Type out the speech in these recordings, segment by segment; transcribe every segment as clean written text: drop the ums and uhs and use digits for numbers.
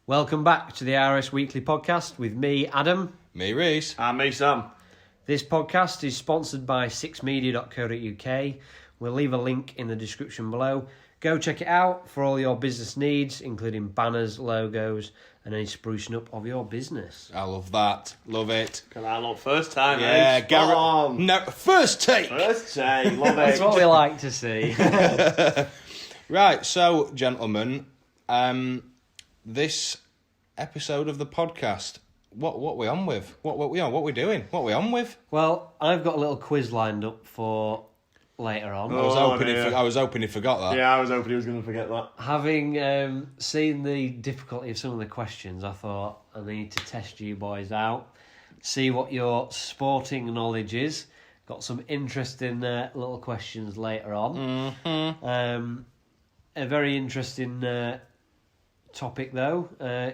Welcome back to the TheRS Weekly Podcast with me, Adam. Me, Reese. And me, Sam. This podcast is sponsored by sixmedia.co.uk. We'll leave a link in the description below. Go check it out for all your business needs, including banners, logos, and any sprucing up of your business. I love that. Love it. Can I look first time, Yeah, Garrett. No, first take. First take, love That's it. what we like to see. Right, so, gentlemen, this episode of the podcast, what we on with? What we doing? What we on with? Well, I've got a little quiz lined up for later on. I was hoping he forgot that. Yeah, I was hoping he was going to forget that. Having seen the difficulty of some of the questions, I thought I need to test you boys out, see what your sporting knowledge is. Got some interesting little questions later on. Mm-hmm. A very interesting topic, though,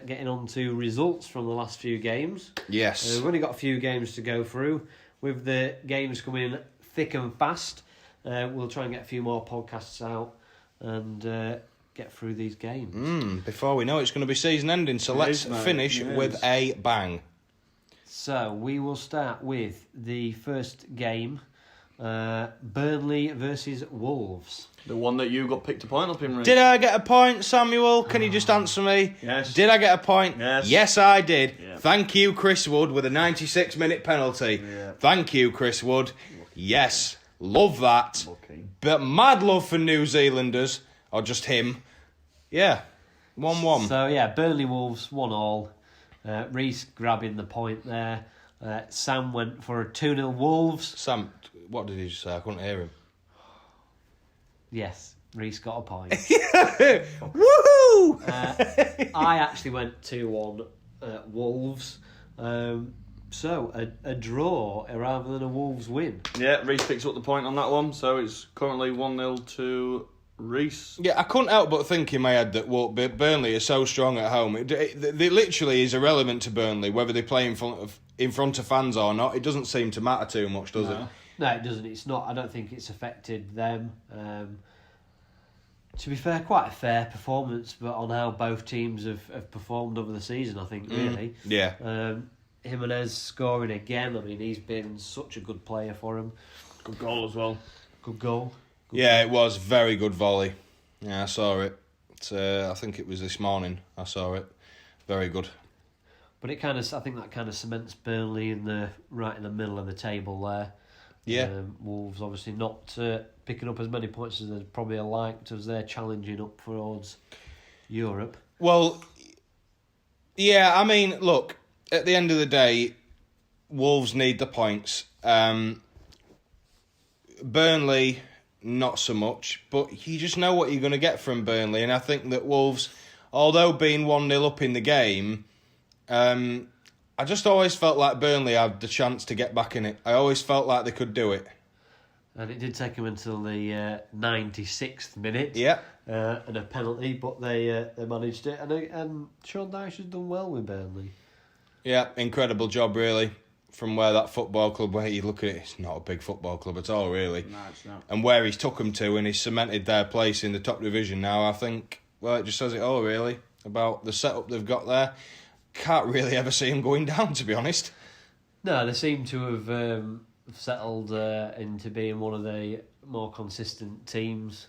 getting on to results from the last few games. Yes. We've only got a few games to go through. With the games coming thick and fast, we'll try and get a few more podcasts out and get through these games. Before we know it's going to be season ending, so let's finish with a bang. So we will start with the first game, Burnley versus Wolves. The one that you got picked a point up in, Reece. Did I get a point, Samuel? Can you just answer me? Yes. Did I get a point? Yes. Yes, I did. Yeah. Thank you, Chris Wood, with a 96-minute penalty. Yeah. Thank you, Chris Wood. Yes, love that. Okay. But mad love for New Zealanders, or just him. Yeah, 1-1. So yeah, Burnley Wolves 1-1. Reece grabbing the point there. Sam went for a 2-0 Wolves. Sam, what did he just say? I couldn't hear him. Yes, Reece got a point. Woohoo! I actually went 2-1 Wolves. So a draw rather than a Wolves win. Yeah, Reece picks up the point on that one, so it's currently 1-0 to Reece. Yeah, I couldn't help but think in my head that Burnley are so strong at home. It literally is irrelevant to Burnley whether they play in front of fans or not. It doesn't seem to matter too much, does it? No, it doesn't. It's not. I don't think it's affected them. To be fair, quite a fair performance, but on how both teams have performed over the season, I think, really. Yeah. Jimenez scoring again. I mean, he's been such a good player for him. Good goal as well. Good goal. Yeah, it was very good volley. Yeah, I saw it. I think it was this morning. I saw it. Very good. But I think that kind of cements Burnley right in the middle of the table there. Yeah. Wolves obviously not picking up as many points as they'd probably liked as they're challenging up towards Europe. Well, yeah, I mean, look, at the end of the day, Wolves need the points. Burnley, not so much, but you just know what you're going to get from Burnley, and I think that Wolves, although being 1-0 up in the game, I just always felt like Burnley had the chance to get back in it. I always felt like they could do it. And it did take them until the 96th minute. Yeah. And a penalty, but they managed it. And Sean Dyche has done well with Burnley. Yeah, incredible job, really. From where that football club, where you look at it, it's not a big football club at all, really. No, it's not. And where he's took them to and he's cemented their place in the top division now, I think, well, it just says it all, really, about the setup they've got there. Can't really ever see him going down, to be honest. No, they seem to have settled into being one of the more consistent teams.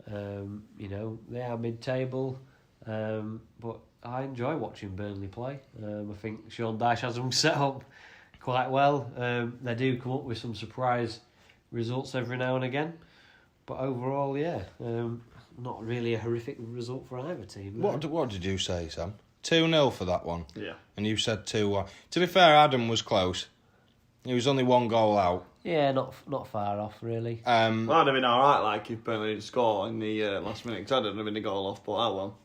They are mid-table, but I enjoy watching Burnley play. I think Sean Dyche has them set up quite well. They do come up with some surprise results every now and again, but overall, not really a horrific result for either team. What did you say, Sam? 2-0 for that one. Yeah. And you said 2-1. To be fair, Adam was close. He was only one goal out. Yeah, not far off, really. Well, I'd have been alright, like, if Burnley didn't score in the last minute, because I didn't have been the goal off, but oh well.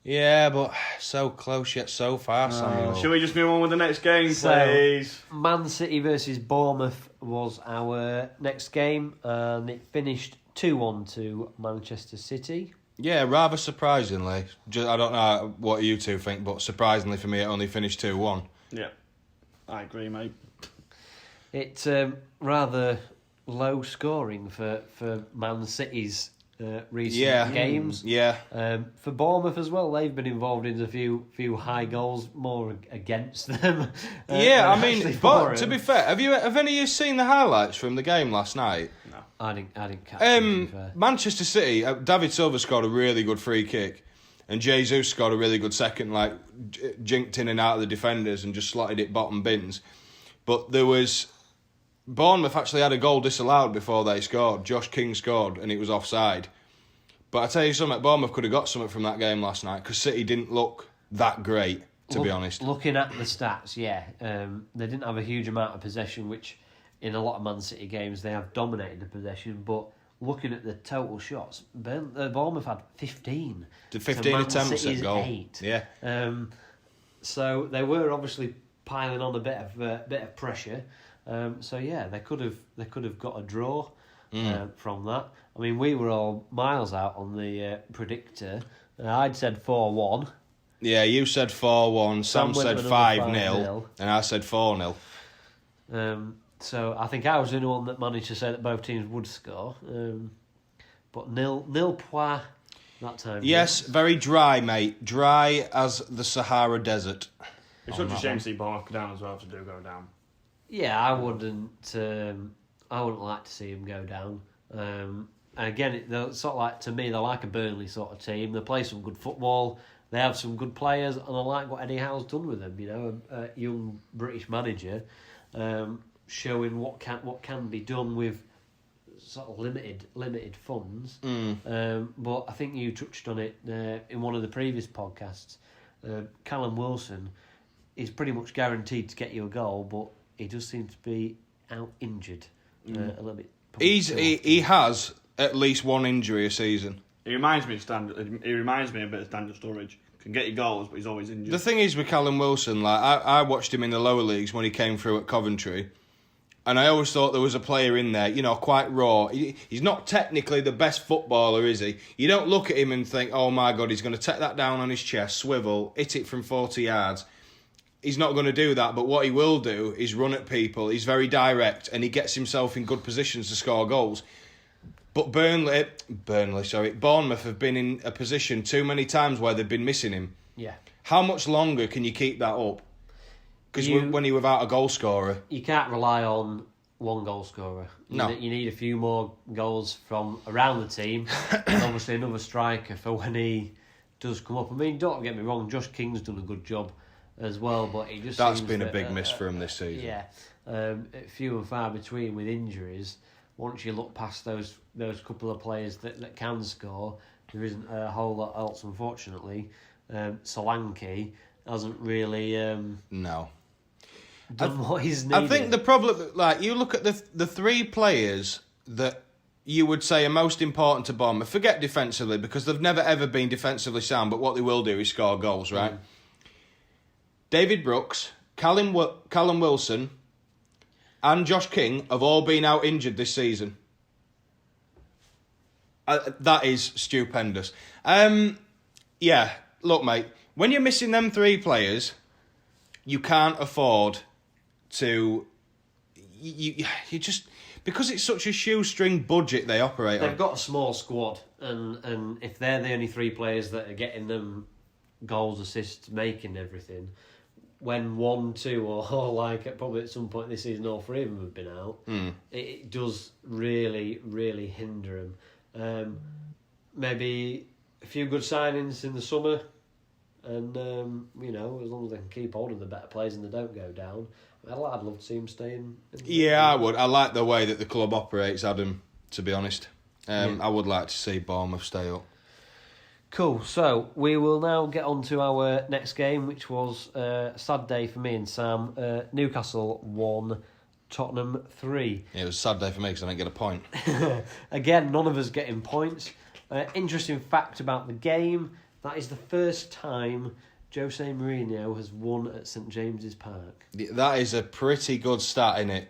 Yeah, but so close yet so far, Samuel. Shall we just move on with the next game, please? Man City versus Bournemouth was our next game, and it finished 2-1 to Manchester City. Yeah, rather surprisingly. I don't know what you two think, but surprisingly for me, it only finished 2-1. Yeah, I agree, mate. It's rather low scoring for Man City's recent games. Yeah. For Bournemouth as well, they've been involved in a few high goals, more against them. I mean, but to be fair, have any of you seen the highlights from the game last night? No. I didn't catch it, to be fair. Manchester City, David Silva scored a really good free kick, and Jesus scored a really good second, like jinked in and out of the defenders and just slotted it bottom bins. But Bournemouth actually had a goal disallowed before they scored. Josh King scored, and it was offside. But I tell you something, Bournemouth could have got something from that game last night because City didn't look that great, to be honest. Looking at the stats, they didn't have a huge amount of possession, which in a lot of Man City games they have dominated the possession. But looking at the total shots, Bournemouth had 15. Did 15 attempts at goal? 8. Yeah. So they were obviously piling on a bit of pressure. They could have got a draw from that. I mean, we were all miles out on the predictor. I'd said 4-1. Yeah, you said 4-1. Sam said 5-0, and I said 4-0. So I think I was the only one that managed to say that both teams would score. But nil point that time. Yes, very dry, mate. Dry as the Sahara Desert. It's such a shame to see Bournemouth go down as well if they do go down. Yeah, I wouldn't like to see them go down. And again, they're sort of like, to me, they're like a Burnley sort of team. They play some good football. They have some good players, and I like what Eddie Howe's done with them. You know, a young British manager, showing what can be done with sort of limited funds. But I think you touched on it in one of the previous podcasts. Callum Wilson is pretty much guaranteed to get you a goal, but he does seem to be out injured a little bit. He has at least one injury a season. He reminds me a bit of Daniel Sturridge. Can get you goals, but he's always injured. The thing is with Callum Wilson, like I watched him in the lower leagues when he came through at Coventry, and I always thought there was a player in there, you know, quite raw. He's not technically the best footballer, is he? You don't look at him and think, oh my God, he's going to take that down on his chest, swivel, hit it from 40 yards. He's not going to do that, but what he will do is run at people. He's very direct, and he gets himself in good positions to score goals. But Bournemouth have been in a position too many times where they've been missing him. Yeah. How much longer can you keep that up? Because when you're without a goal scorer, you can't rely on one goal scorer. No. You need a few more goals from around the team, and obviously another striker for when he does come up. I mean, don't get me wrong, Josh King's done a good job as well, but he just that's seems been a big miss for him this season. Yeah, few and far between with injuries. Once you look past those couple of players that can score, there isn't a whole lot else, unfortunately. Solanke hasn't really no done what he's needed. I think the problem, like, you look at the three players that you would say are most important to Bournemouth. Forget defensively, because they've never ever been defensively sound, but what they will do is score goals, right? David Brooks, Callum Wilson, and Josh King have all been out injured this season. That is stupendous. Yeah, look, mate, when you're missing them three players, you can't afford to. You just, because it's such a shoestring budget they operate on. They've got a small squad, and if they're the only three players that are getting them goals, assists, making everything, when 1, 2, or like probably at some point this season all three of them have been out, it does really, really hinder them. Maybe a few good signings in the summer, and as long as they can keep hold of the better players and they don't go down, I'd love to see them stay in. Yeah, I would. I like the way that the club operates, Adam, to be honest. I would like to see Bournemouth stay up. Cool, so we will now get on to our next game, which was a sad day for me and Sam. Newcastle 1, Tottenham 3. Yeah, it was a sad day for me because I didn't get a point. Again, none of us getting points. Interesting fact about the game, that is the first time Jose Mourinho has won at St James's Park. That is a pretty good stat, isn't it?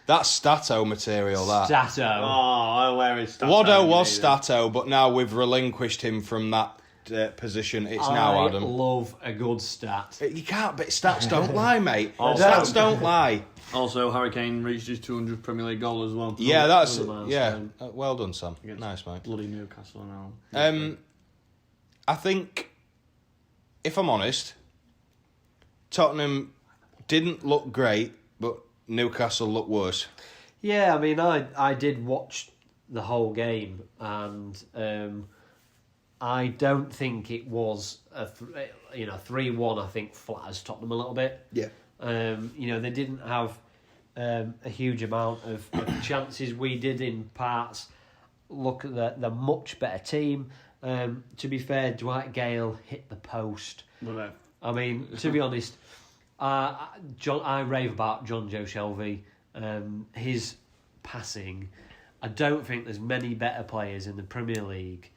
That's Stato material, that. Stato. Oh, where is Stato? Waddo was Stato, but now we've relinquished him from that position. It's now Adam. I love a good stat. You can't, but stats don't lie, mate. Stats don't lie. Also, Harry Kane reached his 200th Premier League goal as well. Yeah, that's Another yeah. milestone. Well done, Sam. Against Nice, mate. Bloody Newcastle now. I think, if I'm honest, Tottenham didn't look great, but Newcastle looked worse. Yeah, I mean, I did watch the whole game, and I don't think it was a 3-1. I think flatters Tottenham a little bit. Yeah. They didn't have a huge amount of chances. We did in parts. Look at the much better team. To be fair, Dwight Gale hit the post. I mean, to be honest, I rave about John Joe Shelby. His passing, I don't think there's many better players in the Premier League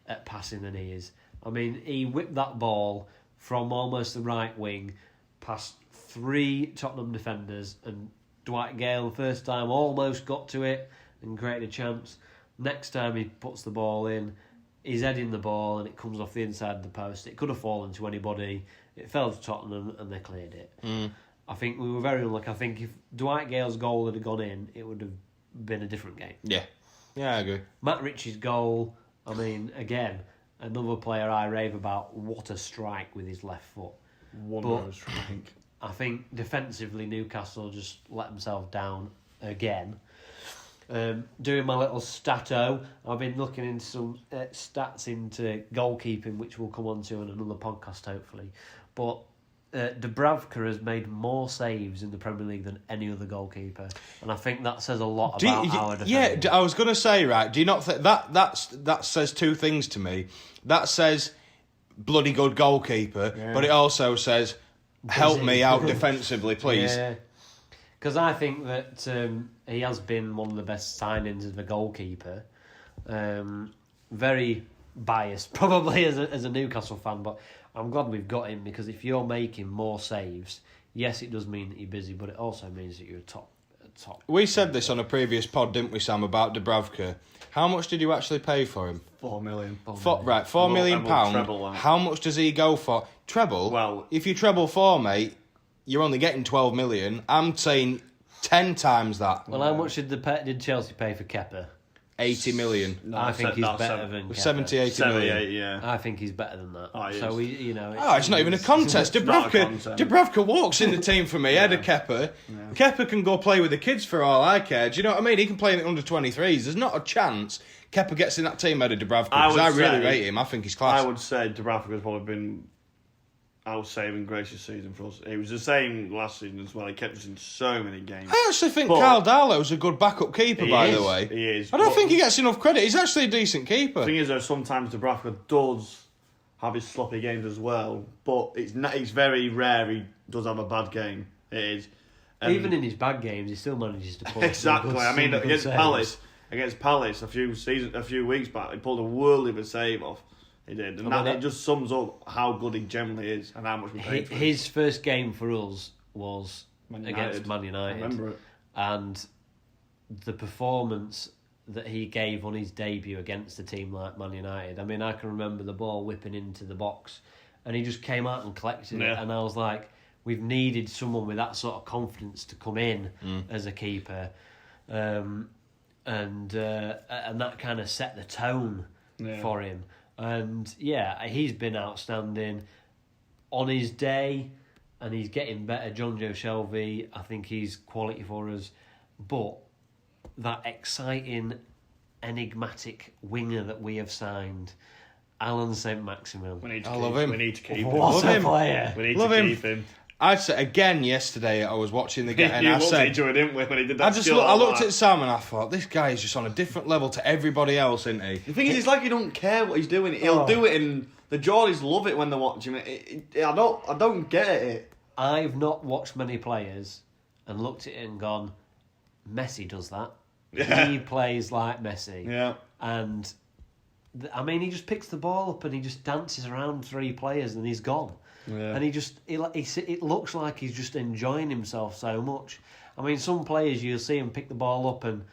at passing than he is. I mean, he whipped that ball from almost the right wing past 3 Tottenham defenders, and Dwight Gale, the first time, almost got to it and created a chance. Next time he puts the ball in, he's heading the ball and it comes off the inside of the post. It could have fallen to anybody. It fell to Tottenham and they cleared it. I think we were very unlucky. I think if Dwight Gale's goal had gone in, it would have been a different game. Yeah, I agree. Matt Ritchie's goal, I mean, again, another player I rave about. What a strike with his left foot. One strike. I think defensively Newcastle just let themselves down again. Doing my little stato, I've been looking into some stats into goalkeeping, which we'll come on to in another podcast hopefully. But Dubravka has made more saves in the Premier League than any other goalkeeper, and I think that says a lot about our defence. Yeah, I was going to say, right, do you not think that says 2 things to me? That says bloody good goalkeeper, but it also says help me out defensively, please. Yeah, because I think that he has been one of the best signings as a goalkeeper. Very biased, probably as a Newcastle fan, but I'm glad we've got him, because if you're making more saves, yes, it does mean that you're busy, but it also means that you're a top. We said this on a previous pod, didn't we, Sam, about Dubravka? How much did you actually pay for him? 4 million. £4 million. How much does he go for? Treble? Well, if you treble 4, mate, you're only getting 12 million. I'm saying 10 times that. Well, how much did Chelsea pay for Kepa? 80 million. No, I think he's better than Kepa. 70, 80 million. Yeah. I think he's better than that. Oh, so it's not even a contest. Dubravka walks in the team for me, ahead of Kepa. Yeah. Kepa can go play with the kids for all I care. Do you know what I mean? He can play in the under-23s. There's not a chance Kepa gets in that team ahead of Dubravka, because I really rate him. I think he's class. I would say Dubravka has probably been our saving grace this season for us. It was the same last season as well. He kept us in so many games. I actually think Kyle Darlow's a good backup keeper, by the way. He is. I don't think he gets enough credit. He's actually a decent keeper. The thing is, though, sometimes Dubravka does have his sloppy games as well, but it's very rare he does have a bad game. It is. Even in his bad games, he still manages to pull exactly. I mean, against Palace a few weeks back, he pulled a worldly of a save off. He did, and that just sums up how good he generally is and how much we paid for him. His first game for us was against Man United. I remember it. And the performance that he gave on his debut against a team like Man United, I mean, I can remember the ball whipping into the box and he just came out and collected it, and I was like, we've needed someone with that sort of confidence to come in as a keeper, and that kind of set the tone for him. And he's been outstanding on his day, and he's getting better. John Joe Shelby, I think he's quality for us, but that exciting, enigmatic winger that we have signed, Alan St. Maximin. I love him. We need to keep him. What a player! We need to keep him. I said again yesterday. I was watching the game, and you I said, didn't we, when he did that? I looked at Sam and I thought, this guy is just on a different level to everybody else, isn't he? The thing is, it's like he don't care what he's doing. He'll do it, and the Geordies love it when they watch him. I don't get it. I've not watched many players and looked at it and gone, Messi does that. Yeah. He plays like Messi. Yeah. And I mean, he just picks the ball up and he just dances around 3 players and he's gone. Yeah. And it looks like he's just enjoying himself so much. I mean, some players you'll see him pick the ball up and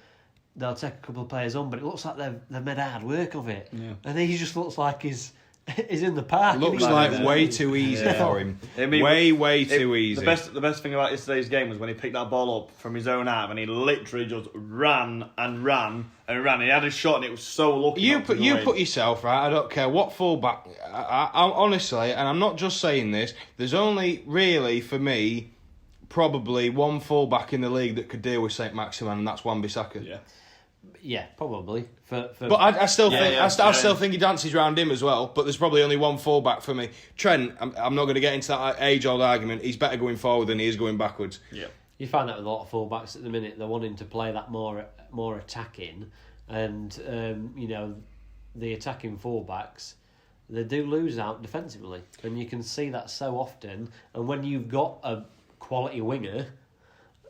they'll take a couple of players on, but it looks like they've made hard work of it. Yeah. And he just looks like he's is in the park. Looks like way too easy for him. Way too easy. The best thing about yesterday's game was when he picked that ball up from his own half and he literally just ran and ran and ran. He had a shot and it was so lucky. You put yourself right. I don't care what fullback. I honestly, and I'm not just saying this. There's only really for me probably one fullback in the league that could deal with Saint Maximin, and that's Wan-Bissaka. Yeah, probably. But I still think he dances around him as well. But there's probably only one fullback for me. Trent, I'm not going to get into that age-old argument. He's better going forward than he is going backwards. Yeah, you find that with a lot of fullbacks at the minute. They're wanting to play that more attacking, and the attacking fullbacks, they do lose out defensively, and you can see that so often. And when you've got a quality winger,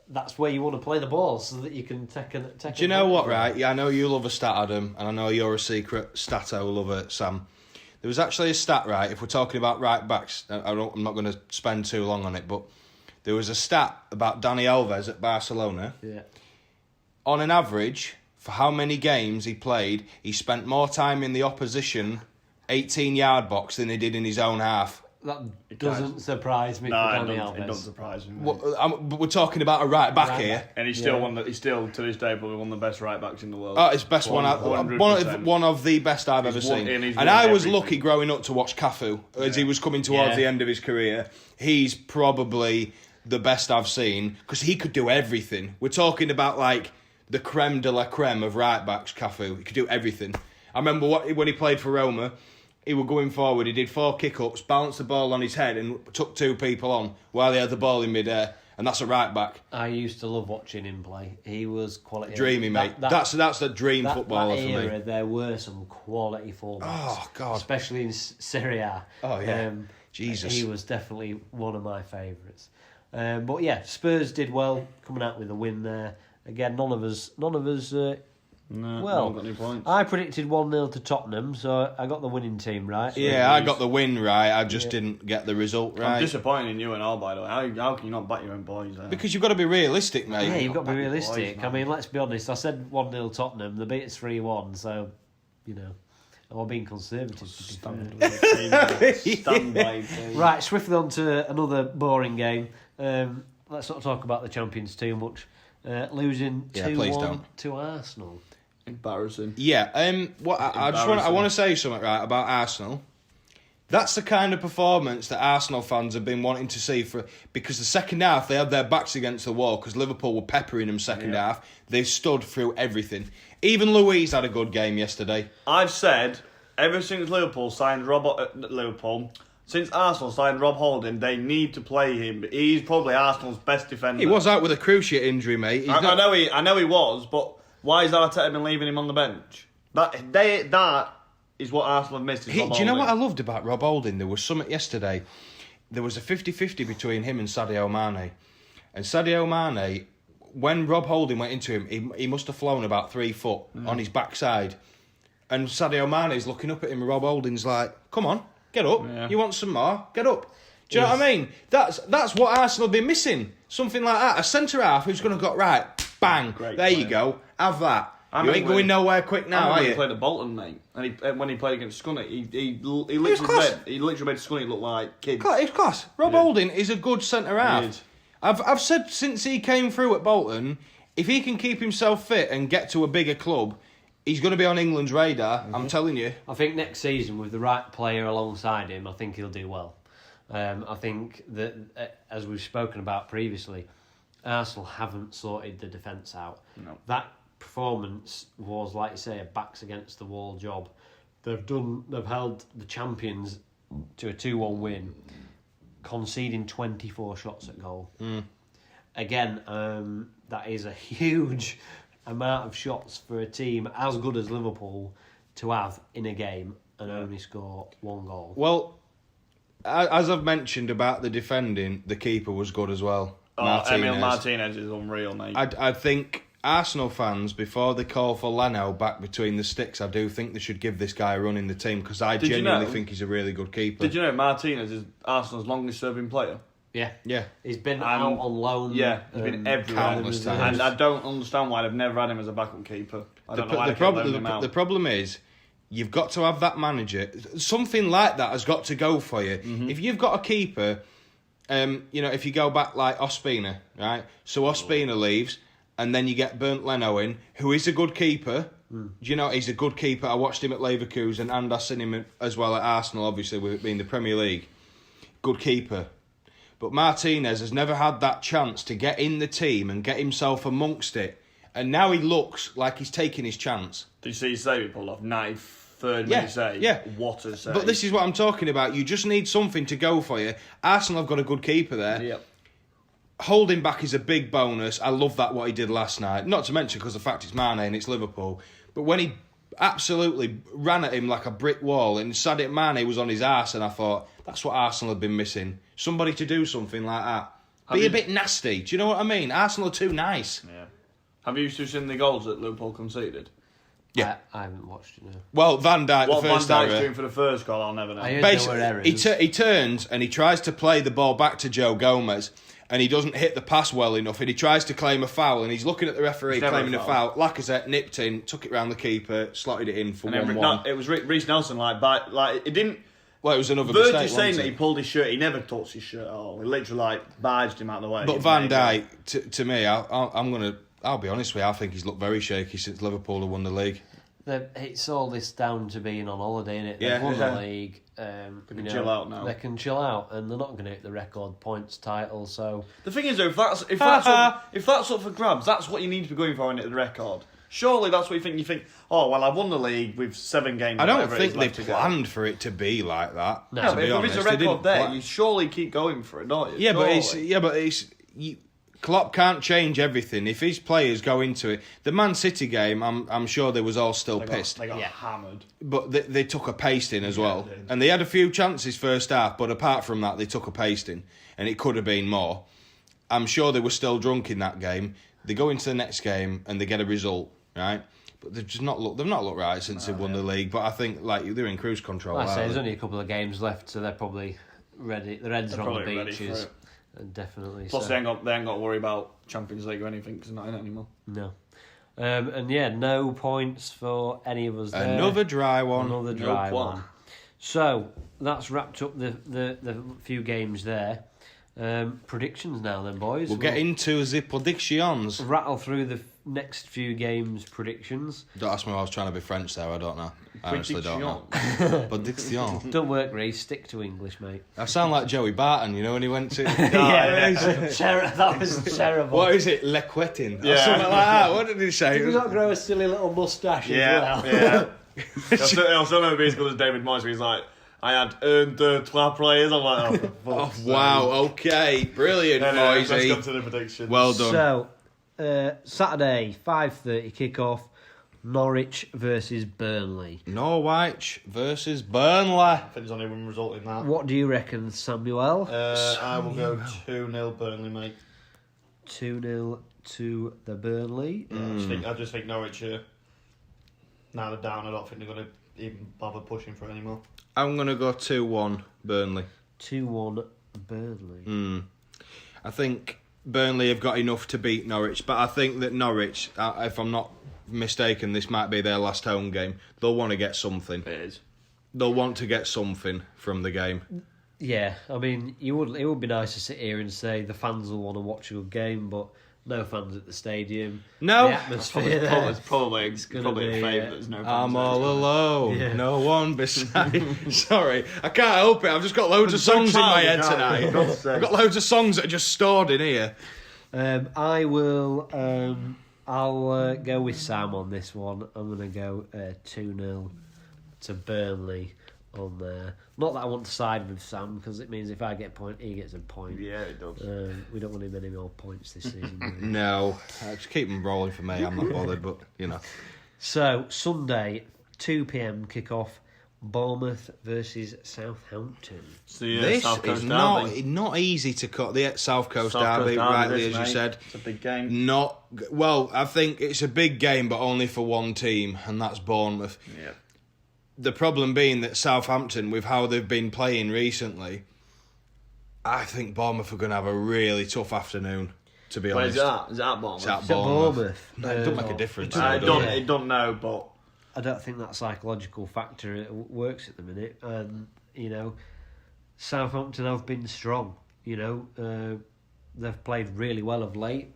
that's where you want to play the ball so that you can take. Do you know what, right? Yeah, I know you love a stat, Adam, and I know you're a secret stato lover, Sam. There was actually a stat, right, if we're talking about right backs, I'm not going to spend too long on it, but there was a stat about Dani Alves at Barcelona. Yeah. On an average, for how many games he played, he spent more time in the opposition 18-yard box than he did in his own half. That doesn't surprise me for Dani Alves. It doesn't surprise me. But we're talking about a right back here, and he's still he's still to this day probably one of the best right backs in the world. Oh, it's best one of the best I've ever seen. And I was lucky growing up to watch Cafu as he was coming towards the end of his career. He's probably the best I've seen because he could do everything. We're talking about like the creme de la creme of right backs. Cafu, he could do everything. I remember when he played for Roma. He was going forward, he did 4 kick-ups, balanced the ball on his head and took 2 people on while he had the ball in mid-air. And that's a right-back. I used to love watching him play. He was quality. Dreamy, mate. That's the dream footballer for me. There were some quality fullbacks. Oh, God. Especially in Serie A. Oh, yeah. Jesus. He was definitely one of my favourites. But yeah, Spurs did well, coming out with a win there. Again, none of us No, well, got any points. I predicted 1-0 to Tottenham, so I got the winning team right. Yeah, I got the win right. I just didn't get the result right. I'm disappointed in you and all, by the way. How can you not back your own boys? Because you've got to be realistic, mate. Yeah, you've got to be realistic. Boys, I mean, let's be honest. I said 1-0 Tottenham. They beat us 3-1, so, I'm being conservative. Stand by. Right, swiftly on to another boring game. Let's not talk about the champions too much. Losing 2-1 to Arsenal. Embarrassing. Yeah. I want to say something right about Arsenal. That's the kind of performance that Arsenal fans have been wanting to see because the second half they had their backs against the wall because Liverpool were peppering them second half. They stood through everything. Even Luiz had a good game yesterday. I've said ever since since Arsenal signed Rob Holding, they need to play him. He's probably Arsenal's best defender. He was out with a cruciate injury, mate. I know he was, but why is Arteta been leaving him on the bench? That is what Arsenal have missed. Do you know what I loved about Rob Holding? There was something yesterday. There was a 50-50 between him and Sadio Mane. And Sadio Mane, when Rob Holding went into him, he must have flown about 3 foot on his backside. And Sadio Mane's looking up at him and Rob Holding's like, come on, get up. Yeah. You want some more? Get up. Do you know what I mean? That's what Arsenal have been missing. Something like that. A centre-half who's going to go, right, bang, there you go. Have that. You ain't going nowhere quick now, are you? He played at Bolton, mate. And when he played against Scunny, he literally made Scunny look like kids. It's class. Rob Holding is a good centre-half. I've said since he came through at Bolton, if he can keep himself fit and get to a bigger club, he's going to be on England's radar, I'm telling you. I think next season, with the right player alongside him, I think he'll do well. I think that, as we've spoken about previously, Arsenal haven't sorted the defence out. No. That performance was, like you say, a backs against the wall job. They've held the champions to a 2-1 win, conceding 24 shots at goal. Again, that is a huge amount of shots for a team as good as Liverpool to have in a game and only score 1 goal. Well, as I've mentioned about the defending, the keeper was good as well. Emil Martinez is unreal, mate. I think Arsenal fans, before they call for Leno back between the sticks, I do think they should give this guy a run in the team because I genuinely think he's a really good keeper. Did you know Martinez is Arsenal's longest serving player? Yeah. He's been out on loan. Yeah, he's been everywhere. Countless times. And I don't understand why they've never had him as a backup keeper. I don't know why they kept letting him out. The problem is, You've got to have that manager. Something like that has got to go for you. If you've got a keeper, if you go back like Ospina, right? So Ospina leaves, and then you get Bernd Leno in, who is a good keeper. Do you know, he's a good keeper. I watched him at Leverkusen, and I've seen him as well at Arsenal, obviously, with it being the Premier League. Good keeper. But Martinez has never had that chance to get in the team and get himself amongst it. And now he looks like he's taking his chance. Did you see his save he pulled off? 93rd minute save. Yeah. What a save. But this is what I'm talking about. You just need something to go for you. Arsenal have got a good keeper there. Yep. Holding back is a big bonus. I love that what he did last night. Not to mention because the fact it's Mane and it's Liverpool. But when he absolutely ran at him like a brick wall and Sadio Mane was on his arse, and I thought, that's what Arsenal have been missing. Somebody to do something like that. Be a bit nasty. Do you know what I mean? Arsenal are too nice. Yeah. Have you seen the goals that Liverpool conceded? Yeah. I haven't watched it, no. Well, Van Dijk, What the Van first Dijk's error. doing for the first goal, I'll never know. I heard Basically, there were errors. he turns and he tries to play the ball back to Joe Gomez, and he doesn't hit the pass well enough, and he tries to claim a foul, and he's looking at the referee claiming a foul. Lacazette nipped in, took it round the keeper, slotted it in for 1-1. It was Reece Nelson, it didn't... Well, it was another Virgil mistake, saying wasn't that it? he pulled his shirt, he never touched his shirt at all. He literally, barged him out of the way. But Van Dijk, to me, I'll be honest with you, I think he's looked very shaky since Liverpool have won the league. It's all this down to being on holiday, innit? They've won the league. They can chill out now. They can chill out, and they're not going to hit the record points title. So The thing is, though, if that's up for grabs, that's what you need to be going for in it, the record. Surely that's what you think. You think, oh well, I've won the league with 7 games. I don't think they planned for it to be like that. No, to but be if honest, it's a record there, you surely keep going for it, don't you? Yeah, Surely. but Klopp can't change everything. If his players go into it, the Man City game, I'm sure they was all still pissed. They got hammered. But they took a pasting as well. They did. And they had a few chances first half, but apart from that, they took a pasting. And it could have been more. I'm sure they were still drunk in that game. They go into the next game and they get a result, right? But they've not looked right since they've won the league. But I think they're in cruise control. like I say, there's only a couple of games left, so they're probably ready. Their heads are on the probably ready beaches. for it. Definitely. Plus, they ain't got to worry about Champions League or anything because they're not in it anymore. No. No points for any of us there. Another dry one. Another dry one. So, that's wrapped up the few games there. Predictions now then, boys. We'll get into the predictions. Rattle through the next few games' predictions. Don't ask me why I was trying to be French there, I don't know. I honestly don't know. Prediction. Don't work, Reece. Stick to English, mate. I sound like Joey Barton, when he went to... That was terrible. What is it? Le Quetin? Or Yeah. something like that. What did he say? Did you not grow a silly little moustache as well? Yeah. I'll still never be as good as David Moyes, where he's like, I had un, deux, trois players. I'm like, Oh, wow, okay. Brilliant, let's Moisey. come to the predictions. Well done. So, Saturday, 5:30 kick-off, Norwich versus Burnley. Norwich versus Burnley. I think there's only one result in that. What do you reckon, Samuel? I will go 2-0 Burnley, mate. 2-0 to the Burnley. I just think Norwich are... Now they're down, I don't think they're going to even bother pushing for it anymore. I'm going to go 2-1 Burnley. 2-1 Burnley. I think Burnley have got enough to beat Norwich, but I think that Norwich, if I'm not mistaken, this might be their last home game. They'll want to get something. It is. They'll want to get something from the game. Yeah, I mean, it would be nice to sit here and say the fans will want to watch a good game, but no fans at the stadium. No. The atmosphere there. It's probably It's gonna a be, favour that there's no fans I'm there. all alone, Yeah. no one beside. Sorry, I can't help it. I've just got loads of songs in my head tonight. I've got loads of songs that are just stored in here. I will. I'll go with Sam on this one. I'm going to go 2-0 to Burnley on there. Not that I want to side with Sam, because it means if I get a point, he gets a point. Yeah, it does. We don't want him any more points this season. do we? No, just keep them rolling for me. I'm not bothered, but So Sunday, 2 p.m. kick-off. Bournemouth versus Southampton. This South Coast is derby. not easy to cut. The South Coast South Coast derby, rightly this, as you mate. said. It's a big game. I think it's a big game, but only for one team, and that's Bournemouth. Yeah. The problem being that Southampton, with how they've been playing recently, I think Bournemouth are going to have a really tough afternoon, to be honest. Where's that? Is that Bournemouth? It's at Is it Bournemouth. Bournemouth? No, it doesn't make a difference. It though, does don't know, but I don't think that psychological factor works at the minute. And Southampton have been strong. They've played really well of late.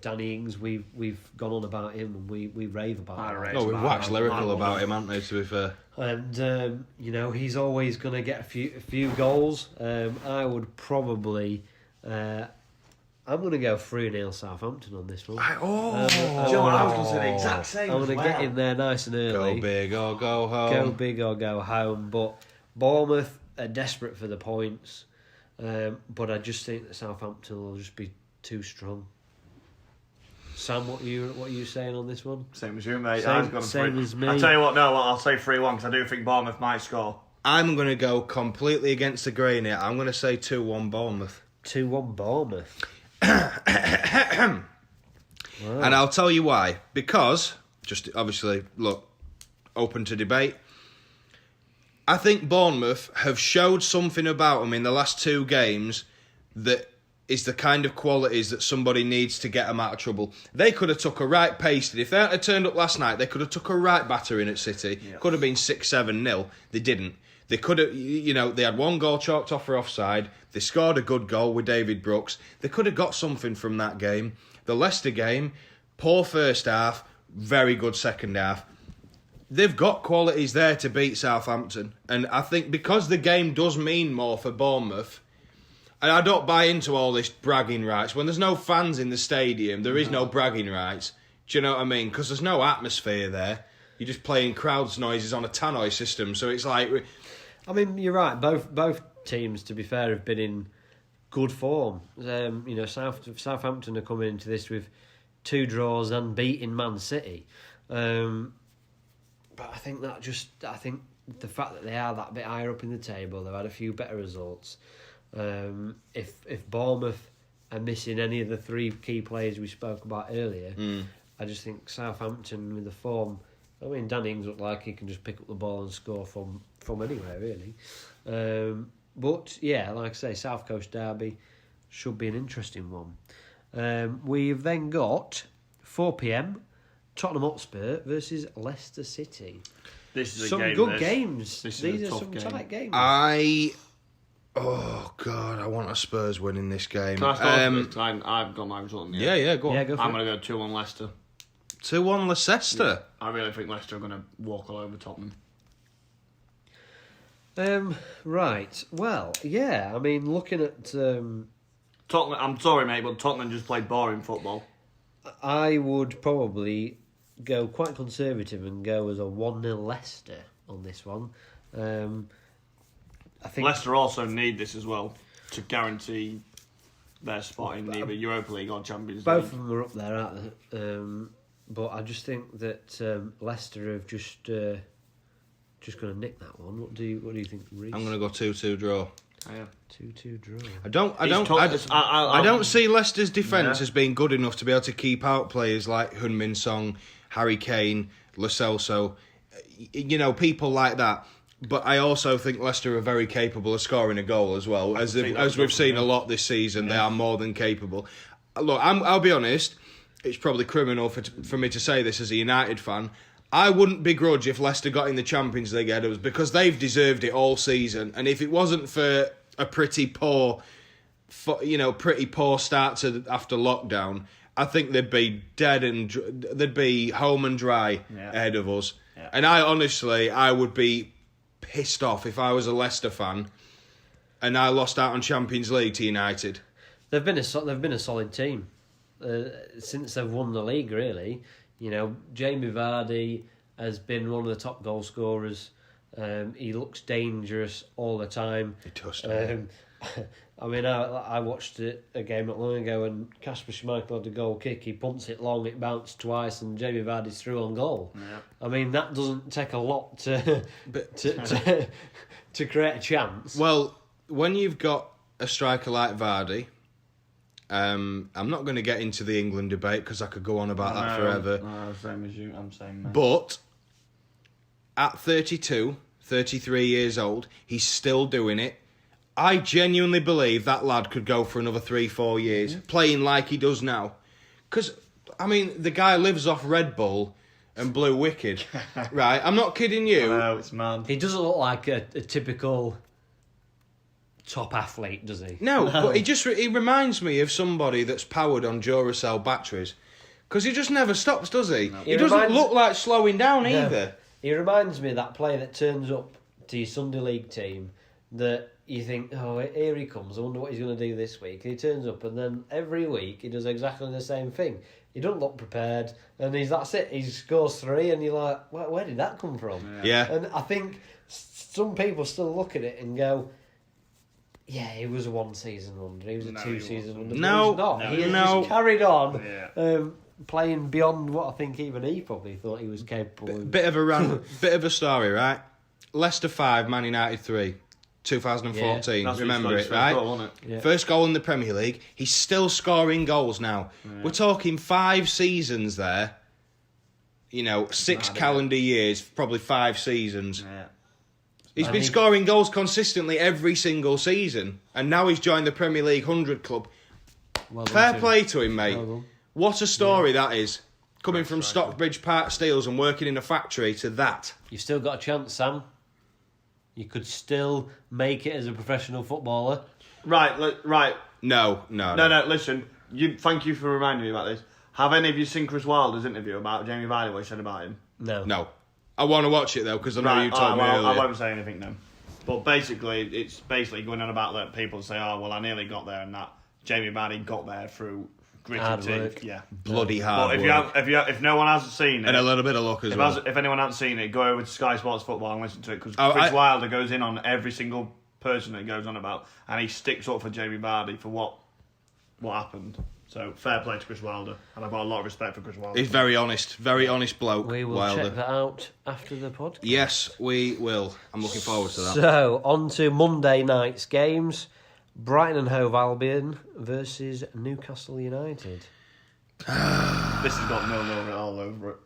Danny Ings, we've gone on about him and we rave about him. We've waxed lyrical about him, haven't we? To be fair, and he's always going to get a few goals. I would probably. I'm going to go 3-0 Southampton on this one. John, I was going to say the exact same. I'm going to get in there nice and early. Go big or go home. Go big or go home. But Bournemouth are desperate for the points. But I just think that Southampton will just be too strong. Sam, what are you saying on this one? Same as you, mate. Same as me. I'll tell you what, no, I'll say 3-1 because I do think Bournemouth might score. I'm going to go completely against the grain here. I'm going to say 2-1 Bournemouth. 2-1 Bournemouth. Wow. And I'll tell you why. Because, just obviously, look, open to debate. I think Bournemouth have showed something about them in the last 2 games that is the kind of qualities that somebody needs to get them out of trouble. They could have took a right pasted. If they hadn't turned up last night, they could have took a right battering at City. Yeah. Could have been 6-7-0. They didn't. They could have, they had 1 goal chalked off for offside. They scored a good goal with David Brooks. They could have got something from that game. The Leicester game, poor first half, very good second half. They've got qualities there to beat Southampton. And I think because the game does mean more for Bournemouth, and I don't buy into all this bragging rights. When there's no fans in the stadium, there is no bragging rights. Do you know what I mean? Because there's no atmosphere there. You're just playing crowds noises on a tannoy system. So it's like... I mean, you're right. Both teams, to be fair, have been in good form. Southampton are coming into this with 2 draws and beating Man City. But I think the fact that they are that bit higher up in the table, they've had a few better results. If Bournemouth are missing any of the 3 key players we spoke about earlier, I just think Southampton with the form. I mean, Danny Ings looked like he can just pick up the ball and score from anywhere, really. But, yeah, like I say, South Coast derby should be an interesting one. We've then got 4 p.m, Tottenham Hotspur versus Leicester City. This is some a game. Good games. These are some game. tight games. Oh, God, I want a Spurs win in this game. Can I start I've got my result in the Yeah, go on. Yeah, go for I'm it. going to go 2-1 Leicester. 2-1 Leicester? Yeah, I really think Leicester are going to walk all over Tottenham. Right. Well, yeah, I mean, looking at... Tottenham, I'm sorry, mate, but Tottenham just played boring football. I would probably go quite conservative and go as a 1-0 Leicester on this one. I think Leicester also need this as well to guarantee their spot in either Europa League or Champions League. Both of them are up there, aren't they? But I just think that Leicester have just going to nick that one. What do you think, Reece? I'm going to go 2-2 draw. Oh, yeah. 2-2 draw. I don't see Leicester's defence as being good enough to be able to keep out players like Heung-min Son, Harry Kane, Lo Celso, people like that. But I also think Leicester are very capable of scoring a goal as well. As we've seen a lot this season, they are more than capable. Look, I'll be honest, it's probably criminal for me to say this as a United fan. I wouldn't begrudge if Leicester got in the Champions League ahead of us because they've deserved it all season. And if it wasn't for a pretty poor start to after lockdown, I think they'd be dead and they'd be home and dry ahead of us. Yeah. And I would be pissed off if I was a Leicester fan and I lost out on Champions League to United. They've been a solid team since they've won the league. Really, Jamie Vardy has been one of the top goal scorers. He looks dangerous all the time. He does. I mean, I watched a game not long ago and Kasper Schmeichel had a goal kick. He punts it long, it bounced twice, and Jamie Vardy's through on goal. Yeah. I mean, that doesn't take a lot to create a chance. Well, when you've got a striker like Vardy, I'm not going to get into the England debate because I could go on about that forever. No, same as you. I'm saying, man. But at 32, 33 years old, he's still doing it. I genuinely believe that lad could go for another 3-4 years, playing like he does now. Because, I mean, the guy lives off Red Bull and blue wicked. Right, I'm not kidding you. No, it's mad. He doesn't look like a typical top athlete, does he? No, but he reminds me of somebody that's powered on Duracell batteries. Because he just never stops, does he? No. He doesn't look like slowing down either. He reminds me of that player that turns up to your Sunday League team that you think, oh, here he comes, I wonder what he's going to do this week. And he turns up and then every week he does exactly the same thing. He doesn't look prepared and that's it. He scores 3 and you're like, where did that come from? Yeah. And I think some people still look at it and go, yeah, he was a 1-season wonder. He was a 2-season wonder. No, he's not. He just carried on. Yeah. Playing beyond what I think even he probably thought he was capable of. Bit of a story, right? Leicester 5, Man United 3, 2014. Yeah. Remember it, right? Goal, wasn't it? Yeah. First goal in the Premier League. He's still scoring goals now. Yeah. We're talking 5 seasons there. 6 calendar years, probably 5 seasons. Yeah. He's been scoring goals consistently every single season, and now he's joined the Premier League 100 club. Well Fair play to him, mate. Well what a story that is. Coming from Stockbridge Park Steels and working in a factory to that. You've still got a chance, Sam. You could still make it as a professional footballer. Right. No. Listen, thank you for reminding me about this. Have any of you seen Chris Wilder's interview about Jamie Vardy, what he said about him? No. I want to watch it, though, because I know you told me earlier. I won't say anything then. But basically, it's going on about that people say, oh, well, I nearly got there and that. Jamie Vardy got there through gritted teeth. Yeah. Bloody hard work. If no one hasn't seen it... And a little bit of luck as well. If anyone hasn't seen it, go over to Sky Sports Football and listen to it, because Chris Wilder goes in on every single person that goes on about, and he sticks up for Jamie Vardy for what happened. So, fair play to Chris Wilder, and I've got a lot of respect for Chris Wilder. He's very honest bloke, We will Wilder. check that out after the podcast. Yes, we will. I'm looking forward to that. So, on to Monday night's games. Brighton and Hove Albion versus Newcastle United. This has got 0-0 written all over it.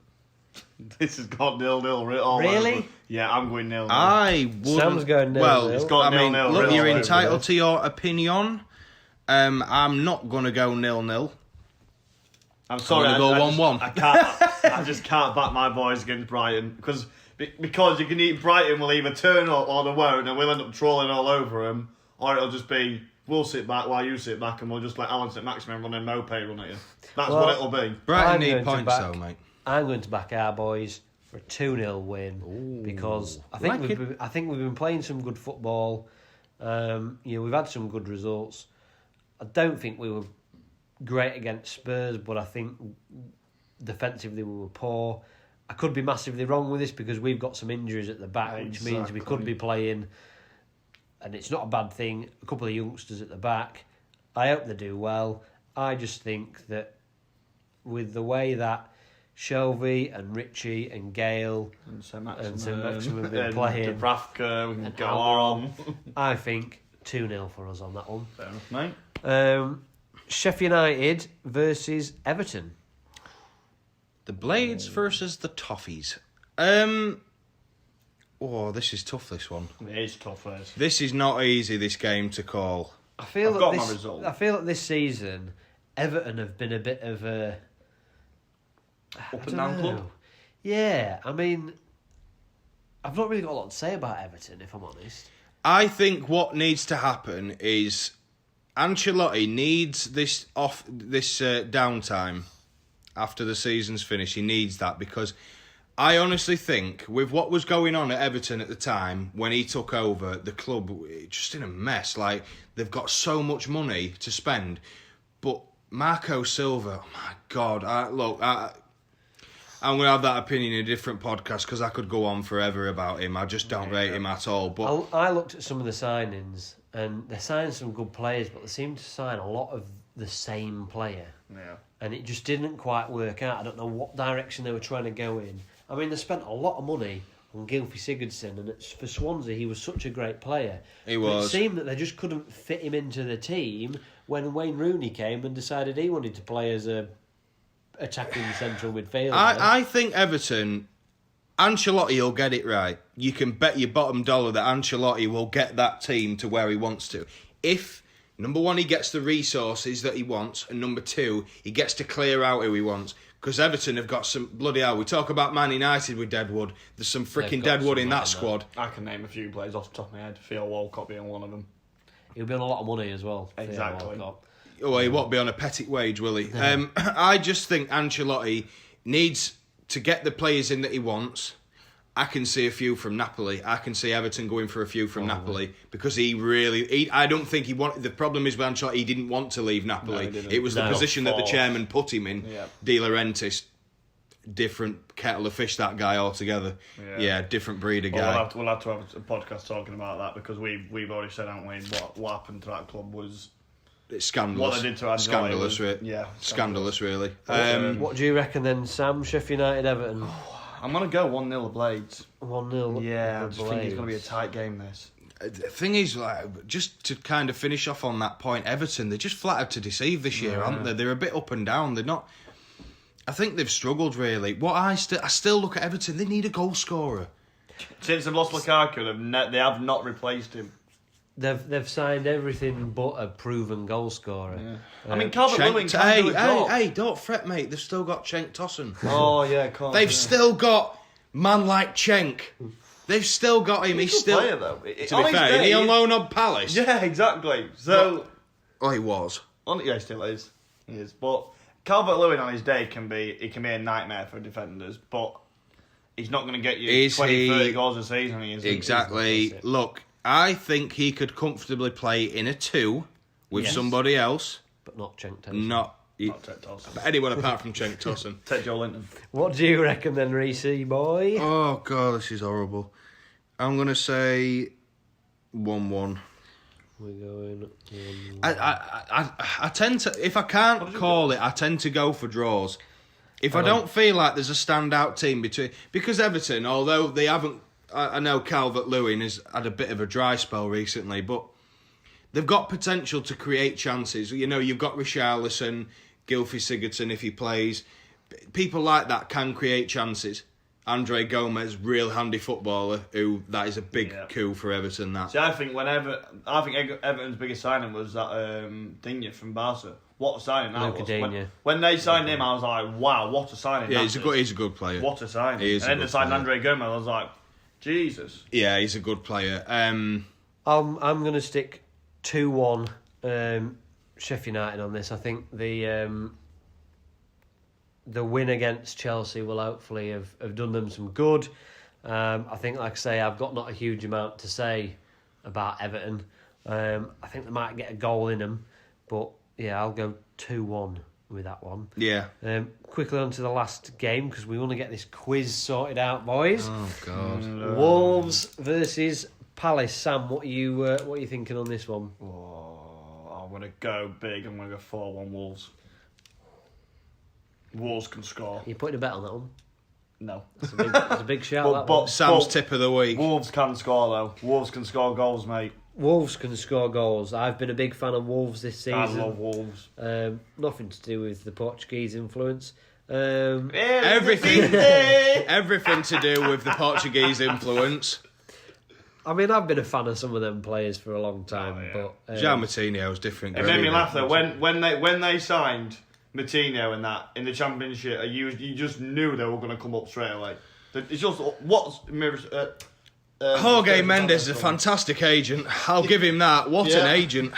This has got 0-0 written all over it. Really? Yeah, I'm going 0-0. I wouldn't... Sam's going 0-0. Well, It's got 0-0 look, written you're all entitled over to your opinion. I'm not going to go 0-0. I'm sorry, I'm going to go 1-1. I just can't back my boys against Brighton, because you can eat Brighton will either turn up or they won't, and we'll end up trolling all over them, or it'll just be, we'll sit back while you sit back and we'll just let Alan St Maximin run and Mopé run at you. That's what it'll be. Brighton need points though, mate. I'm going to back our boys for a 2-0 win. Because I think we've been playing some good football. We've had some good results. I don't think we were great against Spurs, but I think defensively we were poor. I could be massively wrong with this because we've got some injuries at the back, which means we could be playing, and it's not a bad thing, a couple of youngsters at the back. I hope they do well. I just think that with the way that Shelby and Richie and Gale and St Maximin have been playing, Dubravka, we can go on. I think 2-0 for us on that one. Fair enough, mate. Sheffield United versus Everton. The Blades versus the Toffees. This is tough, this one. It is tough, this. This is not easy, this game to call. I feel that this season, Everton have been a bit of a... Up and down club? Yeah, I mean, I've not really got a lot to say about Everton, if I'm honest. I think what needs to happen is Ancelotti needs this downtime after the season's finished. He needs that, because I honestly think with what was going on at Everton at the time when he took over, the club just in a mess. Like, they've got so much money to spend, but Marco Silva, oh my God, I'm going to have that opinion in a different podcast because I could go on forever about him. I just don't rate him at all. But I looked at some of the signings, and they signed some good players, but they seemed to sign a lot of the same player. Yeah. And it just didn't quite work out. I don't know what direction they were trying to go in. I mean, they spent a lot of money on Gylfi Sigurdsson, and for Swansea, he was such a great player. He was. It seemed that they just couldn't fit him into the team when Wayne Rooney came and decided he wanted to play as a attacking central midfielder. I think Everton, Ancelotti will get it right. You can bet your bottom dollar that Ancelotti will get that team to where he wants to. If, number one, he gets the resources that he wants, and number two, he gets to clear out who he wants. Because Everton have got some bloody hell. We talk about Man United with Deadwood. There's some freaking Deadwood in that squad. I can name a few players off the top of my head. Theo Walcott being one of them. He'll be on a lot of money as well. Exactly. Oh, he won't be on a petty wage, will he? Yeah. I just think Ancelotti needs to get the players in that he wants. I can see a few from Napoli. I can see Everton going for a few from Napoli because I don't think he wanted. The problem is with Ancelotti, he didn't want to leave Napoli. No, it was the position that the chairman put him in. Yeah. De Laurentiis, different kettle of fish, that guy altogether. Yeah, different breed of guy. We'll have to have a podcast talking about that because we've already said, haven't we, what happened to that club was... It's scandalous. What they did to Ancelotti scandalous, was, scandalous, really. What do you reckon then, Sam? Sheffield United, Everton? I'm going to go 1-0 the Blades. 1-0. Yeah, I just think it's going to be a tight game, this. The thing is, like, just to kind of finish off on that point, Everton, they're just flattered to deceive this year, aren't they? They're a bit up and down. They're not... I think they've struggled, really. I still look at Everton, they need a goal scorer. Since they've lost Lukaku, they have not replaced him. They've signed everything but a proven goal scorer. Yeah. I mean, Calvert-Lewin can do a job. Hey, don't fret, mate. They've still got Cenk Tosun. Oh, yeah, of course. They've still got man like Cenk. They've still got him. He's still... player, though. To be fair, is he on loan on Palace? Yeah, exactly. So... He was. Yeah, he still is. He is. But Calvert-Lewin on his day can be a nightmare for defenders, but he's not going to get you 30 goals a season. Exactly. Look... I think he could comfortably play in a 2 with somebody else. But not Cenk Tosun. Not Cenk Tosun. But anyone apart from Cenk Tosun. Take Joe Linton. What do you reckon then, Reece, boy? Oh, God, this is horrible. I'm going to say 1-1. We're going 1-1. I tend to... If I can't call it, I tend to go for draws. If I don't feel like there's a standout team between... Because Everton, although they haven't... I know Calvert-Lewin has had a bit of a dry spell recently, but they've got potential to create chances. You know, you've got Richarlison, Gylfi Sigurdsson if he plays. People like that can create chances. Andre Gomez, real handy footballer, that is a big coup for Everton. That. See, I think Everton's biggest signing was that Digne from Barca. What a signing that was. When they signed him, I was like, wow, what a signing. Yeah, he's a good player. What a signing. And then they signed Andre Gomez, I was like, Jesus. Yeah, he's a good player. I'm going to stick 2-1 Sheffield United on this. I think the win against Chelsea will hopefully have done them some good. I think, like I say, I've got not a huge amount to say about Everton. I think they might get a goal in them, but yeah, I'll go 2-1 with that one. Yeah. Quickly on to the last game because we want to get this quiz sorted out, boys. Oh God. Wolves versus Palace. Sam, what are you thinking on this one? I'm gonna go big. I'm gonna go 4-1 Wolves. Wolves can score. Are you putting a bet on that one? No. That's a big shout. but Sam's tip of the week. Wolves can score though. Wolves can score goals, mate. Wolves can score goals. I've been a big fan of Wolves this season. I love Wolves. Nothing to do with the Portuguese influence. Everything to do with the Portuguese influence. I mean, I've been a fan of some of them players for a long time, but João Moutinho's different. It made me laugh though when they signed Moutinho in the Championship. You just knew they were going to come up straight away. It's just Jorge Mendes is a fantastic agent. I'll give him that. What an agent.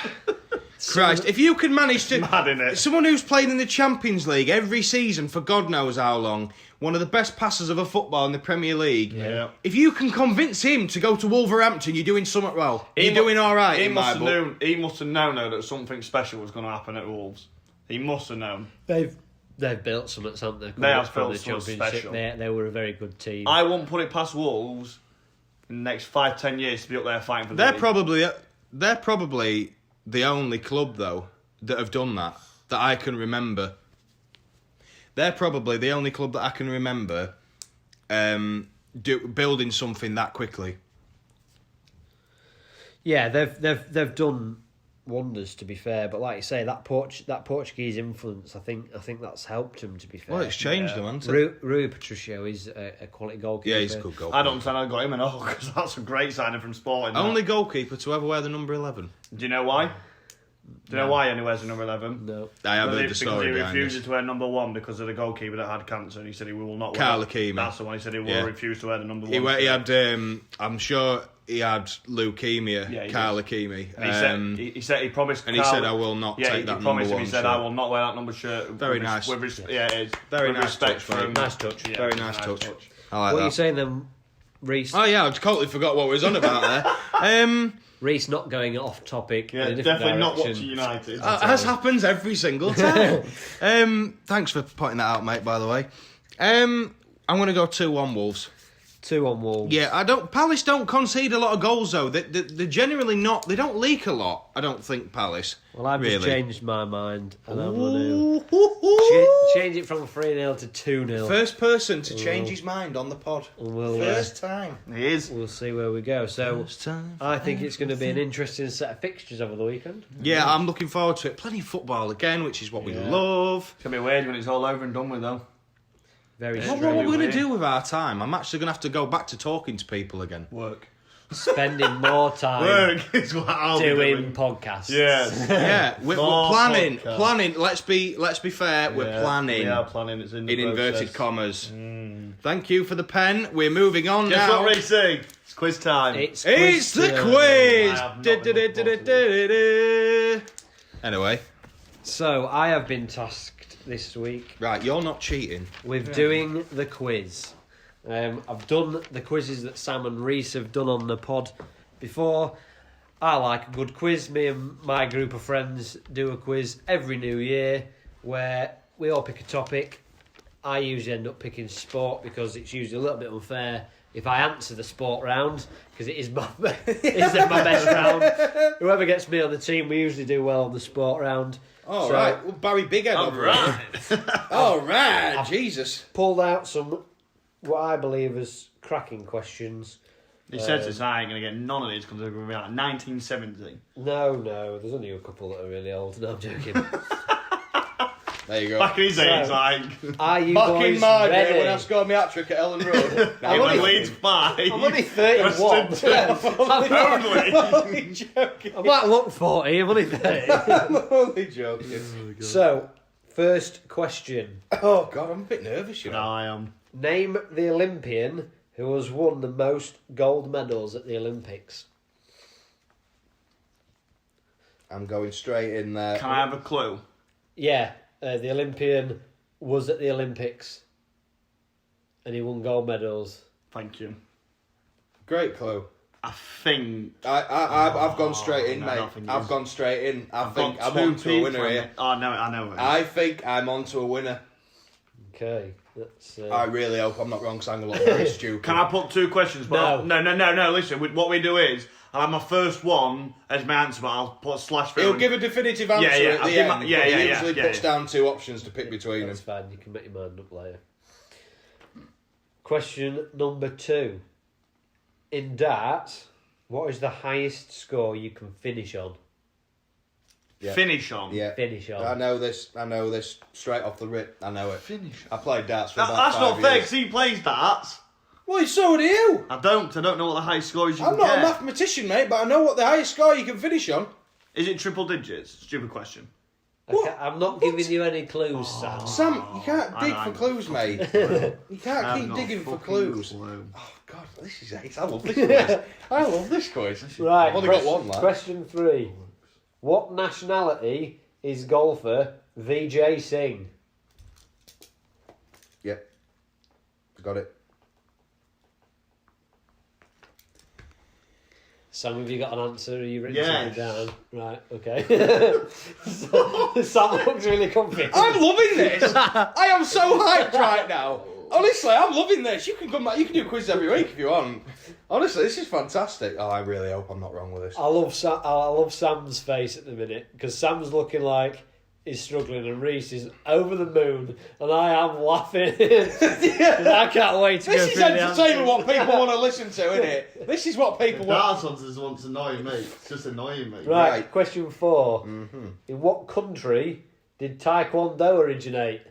Christ, if you can manage to... Mad, innit? Someone who's played in the Champions League every season for God knows how long, one of the best passers of a football in the Premier League, if you can convince him to go to Wolverhampton, you're doing something well. You're doing all right in my book. He must have known that something special was going to happen at Wolves. He must have known. They've built something, haven't they? They have built something special. They were a very good team. I won't put it past Wolves in the next 5-10 years to be up there fighting for the league. They're probably the only club, though, that have done that I can remember. They're probably the only club that I can remember building something that quickly. Yeah, they've done wonders, to be fair, but like you say, that Portuguese influence, I think that's helped him, to be fair. Well, it's changed them, hasn't it? Rui Patricio is a quality goalkeeper. Yeah, he's a good goalkeeper. I don't understand how I got him in because that's a great signing from Sporting. Only goalkeeper to ever wear the number 11. Do you know why? Do you know why he only wears the number 11? No. I have heard the Because story he behind refuses this. to wear number 1 because of the goalkeeper that had cancer, and he said he will not wear. Carl Hakimi. That's the one. He said he will refuse to wear the number 1. He had, I'm sure he had leukemia, Yeah, Carl Hakimi. And he said he promised. And Carl, he said, I will not take that he promised number him. 1 He said, shirt. I will not wear that number shirt. Very nice. Yeah, it is. Very with nice respect touch, for mate. him. Nice touch. Yeah, Very nice touch. I like What are you that. saying then, Reese? Oh yeah, I totally forgot what we was on about there. Reese not going off topic. Yeah, in a different definitely not direction. watching United. As happens every single time. Thanks for pointing that out, mate, by the way. I'm going to go 2-1 Wolves. 2-1 Wolves. Yeah, Palace don't concede a lot of goals, though. They're generally not... They don't leak a lot, I don't think, Palace. Well, I've really. just changed my mind, and I'm going to change it from 3-0 to 2-0. First person to change his mind on the pod. We'll, First time. He is. We'll see where we go. So, First time. I think it's going to be an interesting set of fixtures over the weekend. Yeah, I'm looking forward to it. Plenty of football again, which is what we love. It's gonna be weird when it's all over and done with, though. Very Yeah. What strange. are we going weird. to do with our time? I'm actually going to have to go back to talking to people again. Work. Spending more time Work is what I'll be doing doing. podcasts. Yes. Yeah, we're More planning. podcast. Planning. Let's be fair. We're planning. We are planning. It's in the Inverted process. commas. Thank you for the pen. We're moving on Guess now. what, Reece? It's quiz time. It's the time. quiz. I have not been looking forward Anyway, So, I have been tasked this week right, you're not cheating. with doing the quiz. I've done the quizzes that Sam and Reese have done on the pod before. I like a good quiz. Me and my group of friends do a quiz every new year where we all pick a topic. I usually end up picking sport because it's usually a little bit unfair if I answer the sport round because it is my my best round. Whoever gets me on the team, we usually do well on the sport round. All So- right, well, Barry Bighead over here. All right, Jesus. Pulled out some what I believe is cracking questions. He says this, I ain't going to get none of these because they're going to be like 1970. No, there's only a couple that are really old. No, I'm joking. There you go. Back in his days, like... Are you Back boys in my ready? day when I scored my hat-trick at Ellen Road. I'm England only- leads 5. I'm only 31. Western I'm only joking. I might look 40, I'm only 30. I'm only joking. So, first question. Oh, God, I'm a bit nervous, you know. No, I am. Name the Olympian who has won the most gold medals at the Olympics. I'm going straight in there. Can I have a clue? Yeah, the Olympian was at the Olympics and he won gold medals. Thank you. Great clue. I think... I've gone straight in, no, I mate. don't think I've it's- gone straight in. I think got I'm two on to a people winner in here. it. Oh, no, I know it. I think I'm on to a winner. Okay, that's... I really hope I'm not wrong because I'm going to look very stupid. Can I put 2 questions? But no. Listen, what we do is, I'll have my first one as my answer, but I'll put a slash through. He'll and- give a definitive answer Yeah, at I'll the give end. my- but yeah, he yeah, usually yeah, puts down 2 options to pick between That's them. fine, you can make your mind up later. Question number 2. In darts, what is the highest score you can finish on? Yeah. Finish on. Yeah. Finish on. I know this straight off the rip. I know it. Finish. I played darts for That's about 5 not fair, years. because he plays darts. Well, so do you. I don't know what the highest score is you I'm can not get. a mathematician, mate, but I know what the highest score you can finish on. Is it triple digits? Stupid question. Okay, I'm not giving you any clues, Sam. Sam, you can't I dig know, for I'm clues, mate. You can't I've keep not digging for fucking clues. clue. Oh, God, this is ace. I love this quiz. I love this quiz. Right, I've only got one, lad. question 3. What nationality is golfer Vijay Singh? Yep. Got it. Sam, have you got an answer? Are you written Yes. something down? Right, okay. Sam looks really confused. I'm loving this. I am so hyped right now. Honestly, I'm loving this. You can come back. You can do quizzes every week if you want. Honestly, this is fantastic. Oh, I really hope I'm not wrong with this. I love Sam's face at the minute because Sam's looking like he's struggling and Reese is over the moon and I am laughing. 'Cause I can't wait to go This is through the entertainment. answers. What people want to listen to, isn't it? This is what people want. Darts ones is what's annoying me. It's just annoying me. Right, Right. question 4. In what country did Taekwondo originate?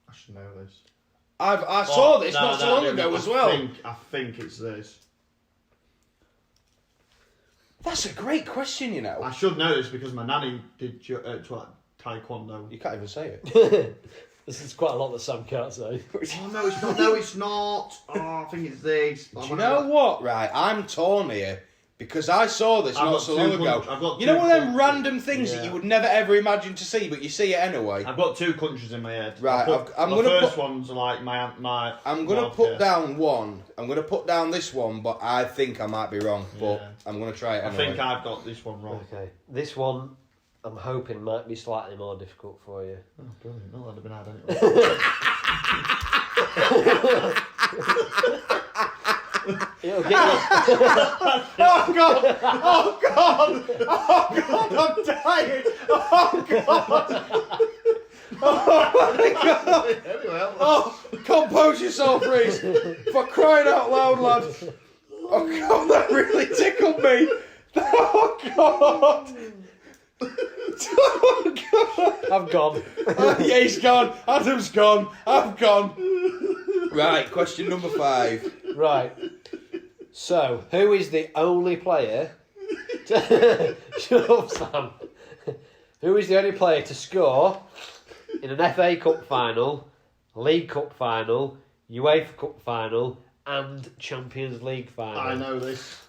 I should know this. I saw this not so long ago as well. I think it's this. That's a great question, you know. I should know this because my nanny did taekwondo. You can't even say it. This is quite a lot that Sam can't say. Oh, no, it's not. No, it's not. Oh, I think it's this. Do you know what? Right, I'm torn here because I saw this not so long ago. You know one of them random things that you would never ever imagine to see, but you see it anyway. I've got 2 countries in my head. Right, I'm gonna the first ones are like my. I'm gonna put down one. I'm gonna put down this one, but I think I might be wrong. But I'm gonna try it anyway. I think I've got this one wrong. Okay, this one I'm hoping might be slightly more difficult for you. Oh, brilliant! Not that I've been had anyway. It'll get you. Oh god! Oh god! Oh god! I'm dying! Oh god! Oh my god! Oh, compose yourself, Reese! For crying out loud, lad! Oh god, that really tickled me! Oh god! Oh god! I've gone. Yeah, he's gone. Adam's gone. I've gone. Right, question number 5. Right. So, who is the only player shut up, Sam. Who is the only player to score in an FA Cup final, League Cup final, UEFA Cup final, and Champions League final? I know this.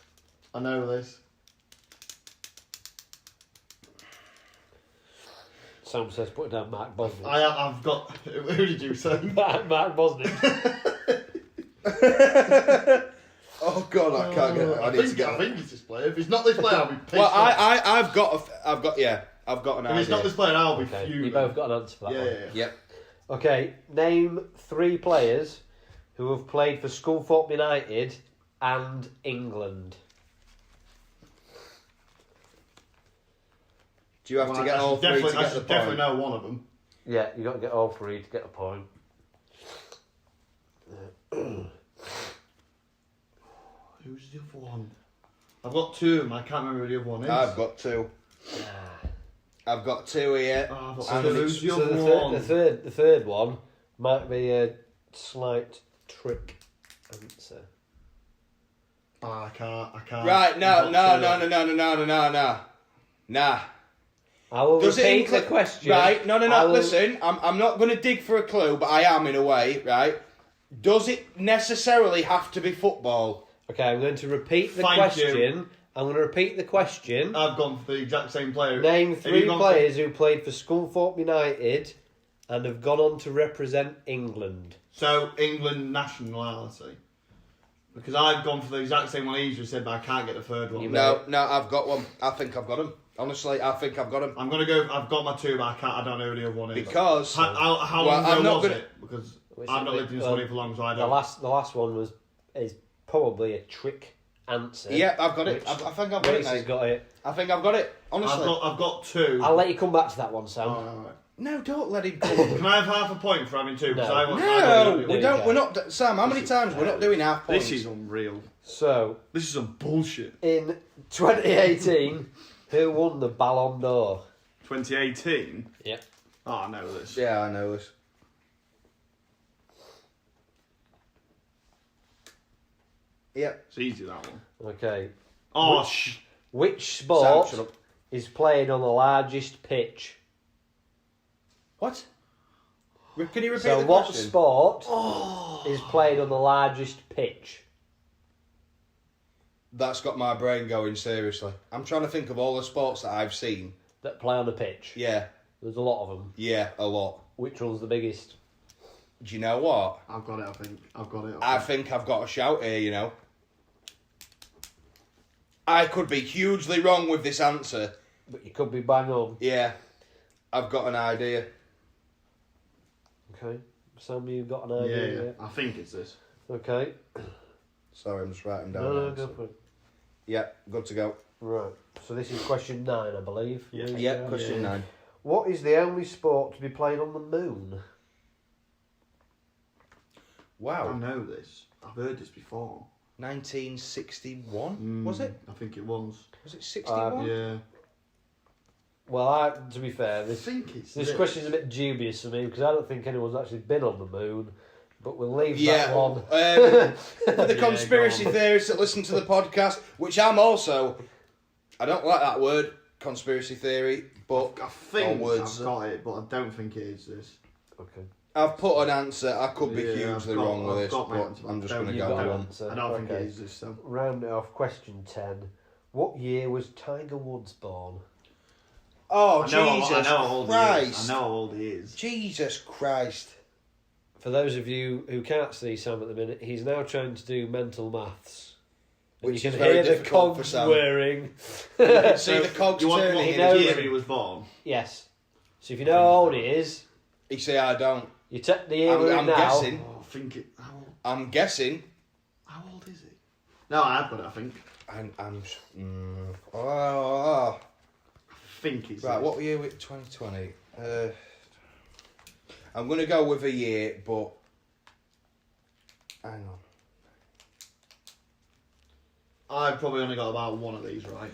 Sam says put down Mark Bosnich. I've got. Who did you say? Mark Bosnich. Oh god, I can't get it. I think it's this player. If it's not this player, I'll be pissed. Well, I've got an idea. If it's not this player, I'll be Okay, fuming. you both got an answer for that one. Yeah. Yep. Okay, name 3 players who have played for Scunthorpe United and England. Do you have to get all 3 to get the I should definitely point? know one of them. Yeah, you got to get all 3 to get a point. Who's the other one? I've got 2 of them. I can't remember who the other one is. I've got 2. I've got 2 here. Oh, I've got And 2. it's- Who's the So other one? the third one might be a slight trick answer. Oh, I can't. Right, no. I will Does it repeat the include question. Right, no. I will- Listen, I'm not going to dig for a clue, but I am in a way, right? Does it necessarily have to be football? Okay, I'm going to repeat the Thank question. you. I'm going to repeat the question. I've gone for the exact same player. Name Have 3 you gone players who played for Scunthorpe United and have gone on to represent England. So, England nationality. Because I've gone for the exact same one he just said, but I can't get the third one. No, I've got one. I think I've got him. Honestly, I think I've got him. I'm gonna go. I've got my 2, but I don't know who the other one is. Because how well, long I'm ago not was gonna- it? Because I've not lived in this country for long, so I The don't. last one is probably a trick answer. Yeah, I've got it. Which- I think I've got it. Reese has Mate. got it. I think I've got it. Honestly. I've got 2. I'll let you come back to that one, Sam. Alright. No, don't let him go. Can I have half a point for having 2? Because No. I want. No, do we it. don't. We're not. Sam, how many times we're not doing half points? This is unreal. So, This is some bullshit. in 2018, who won the Ballon d'Or? 2018. Yep. Oh, I know this. Yeah, I know this. Yep. It's easy, that one. Okay. Oh, Which Sam, sport shut up. is played on the largest pitch? What? Can you repeat So, the what question? sport is played on the largest pitch? That's got my brain going, seriously. I'm trying to think of all the sports that I've seen. That play on a pitch? Yeah, There's a lot of them. yeah, a lot. Which one's the biggest? Do you know what? I've got it. I think I've got it. I think I've got a shout here, you know. I could be hugely wrong with this answer. But you could be bang on. Yeah, I've got an idea. Okay. Sam, you've got an Yeah, idea? yeah. I think it's this. Okay. Sorry, I'm just writing down. No, the no, answer. go for it. Yeah, good to go. Right. So this is question 9, I believe. Yeah. Yeah, question 9. What is the only sport to be played on the moon? Wow. I know this. I've heard this before. 1961, was it? I think it was. Was it 61? Yeah. Well, to be fair, I this think it's this question's a bit dubious for me because I don't think anyone's actually been on the moon. But we'll leave that one. For the conspiracy theorists that listen to the podcast, which I'm also, I don't like that word, conspiracy theory, but I think onwards. I've got it, but I don't think it is this. Okay. I've put an answer. I could be Yeah, hugely I've got- wrong with I've this, got my but answer. I'm just Don't- going to You've go got an on. answer. I don't think Okay. it is this. So. Round it off. Question 10. What year was Tiger Woods born? Oh, I know Jesus how old Christ. he is. I know how old he is. Jesus Christ. For those of you who can't see Sam at the minute, he's now trying to do mental maths. And Which you is can very hear the difficult for cogs Sam. whirring. See the cogs You want turning what in knows. his year ear. he was born? Yes. So if you know how old he is, You see, I don't. you take the year we're in I'm now. guessing. Oh, I think it. I'm guessing. How old is he? No, I've got it. I think. Oh. I think it's Right, this. what year with 2020? I'm going to go with a year, but hang on. I've probably only got about one of these right.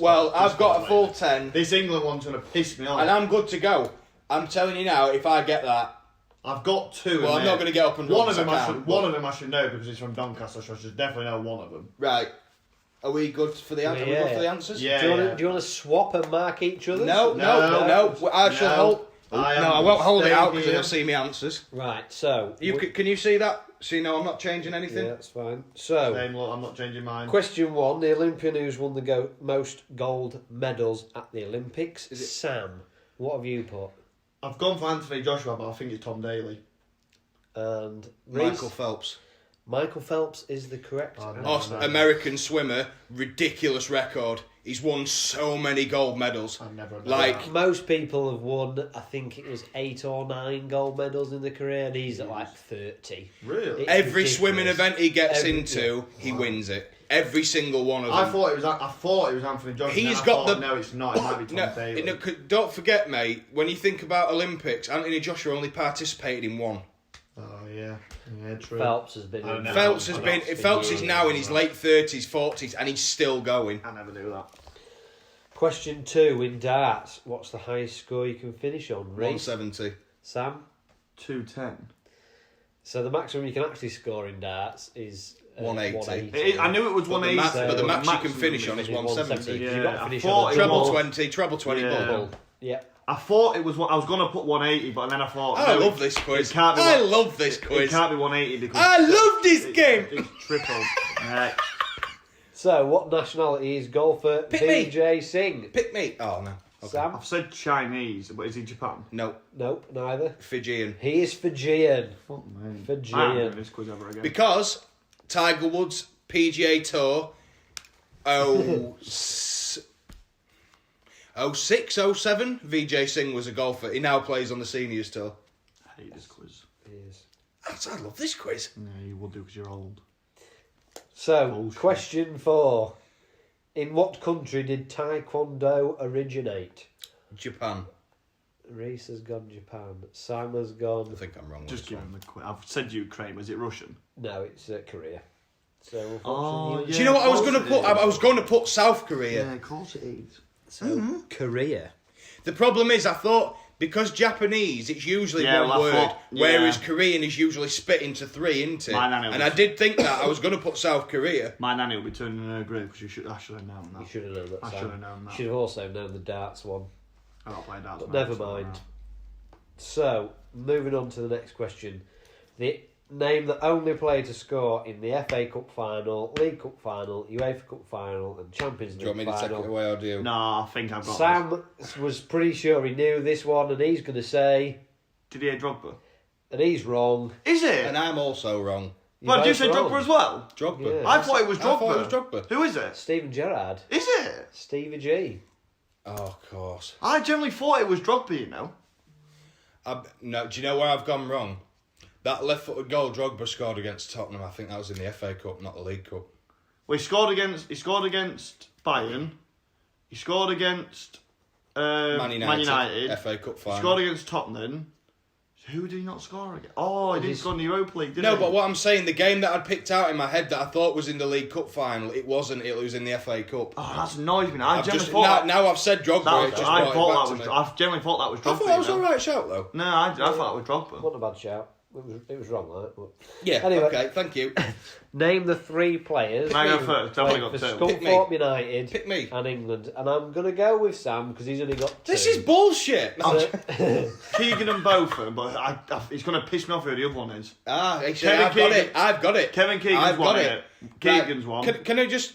Well, I've Just got a by full the way. 10, This England one's gonna piss me off. and I'm good to go. I'm telling you now, if I get that, I've got two. well, in I'm there. not going to get up and One run of them, I can't, one of them I should know because it's from Doncaster, so I should definitely know one of them. Right. Are we good for the answers? Are we good for the answers? Yeah. Do you want to swap and mark each other? No. I shall hold. I won't hold it out because here. you'll see me answers. Right, so... Can you see that? So you know I'm not changing Yeah, anything? that's fine. So, Same lot, I'm not changing mine. question 1. The Olympian who's won the most gold medals at the Olympics. Is it- Sam, what have you put? I've gone for Anthony Joshua, but I think it's Tom Daley. And Reece? Michael Phelps. Michael Phelps is the correct Oh, no. answer. American swimmer, ridiculous record. He's won so many gold medals. I've never done Like- that. Most people have won, I think it was 8 or 9 gold medals in the career, and he's at like 30. Really? It's Every ridiculous. swimming event he gets Every- into, he wins it. Every single one of them. I thought it was Anthony Joshua. He's then I got thought, the- No, it's not. It might be Tom Daley. No, don't forget, mate, when you think about Olympics, Anthony Joshua only participated in one. Oh yeah, true. Phelps has been I in. know. Phelps has I know. been. Phelps is now in his late 30s, 40s, and he's still going. I never knew that. Question 2 in darts. What's the highest score you can finish on? Reece? 170. Sam? 210. So the maximum you can actually score in darts is 180. I knew it was But the 180. max, but the So max you can maximum finish on is 170. You've Yeah, got to I finish thought on it the Treble was- 20, treble 20 Yeah. bubble. Yeah. I thought it was. I was gonna put 180, but then I thought. I no, love this quiz. It can't be I one- love this It quiz. can't be 180 because I love this game. It's triple. So, what nationality is golfer Pick me. Vijay Singh? Pick me. Oh, no. Okay. Sam? I've said Chinese, but is he Japan? No, Nope, neither. Fijian. He is Fijian. Fuck me. Fijian. I am doing this quiz ever again. Because Tiger Woods PGA Tour 06, 07, Vijay Singh was a golfer. He now plays on the seniors tour. I hate this quiz. He is. I love this quiz. Yeah, you will do because you're old. So, Bullshit. question 4. In what country did Taekwondo originate? Japan. Reece has gone Japan. Sam has gone... I think I'm wrong. Just with give this him the quiz. I've said Ukraine. Was it Russian? No, it's Korea. So, unfortunately... Oh, one. Do you know what I was going to put? I was going to put South Korea. of course it is. So, Korea. The problem is, I thought because Japanese, it's usually Yeah, one well, I word, thought- whereas yeah. Korean is usually split into 3, isn't it? My nanny And was- I did think that I was going to put South Korea. My nanny will be turning in her grave because I should have known that. You should have known that, I Sam. should have known that. You should have also known the darts one. I don't play darts. But mate, never so, mind. So, moving on to the next question. Name the only player to score in the FA Cup final, League Cup final, UEFA Cup final, and Champions Do you League want me to take it final. away or do you? No, I think I've got this. Sam was pretty sure he knew this one, and he's going to say, Didier Drogba. and he's wrong. Is it? And I'm also wrong. Well, did you both say wrong. Drogba as well? Drogba. Yeah. I thought it was I Drogba. thought it was Drogba. Who is it? Steven Gerrard. Is it? Stevie G. Oh, of course. I generally thought it was Drogba, you know. No, do you know where I've gone wrong? That left-footed goal Drogba scored against Tottenham, I think that was in the FA Cup, not the League Cup. Well, he scored against Bayern. He scored against Man United, FA Cup He final. scored against Tottenham. Who did he not score against? Oh, he didn't score in the Europa League, did he? No, but what I'm saying, the game that I'd picked out in my head that I thought was in the League Cup final, it wasn't. It was in the FA Cup. Oh, that's annoys me now. I I've generally just, thought now I've said Drogba, that it was, just I brought it thought back that to was. me. I generally thought that was Drogba. I thought that was you know? alright shout though. No, I thought it was Drogba. What a bad shout. It was wrong, right? But Yeah, anyway. okay, thank you. Name the 3 players Can I go first? Definitely played got for 2. Scunthorpe United Pick me. and England. And I'm going to go with Sam because he's only got 2. This is bullshit. So- Keegan and Botham, but he's going to piss me off who the other one is. Actually, Kevin I've got it. Kevin Keegan's I've got won it. it. Keegan's one. Can I just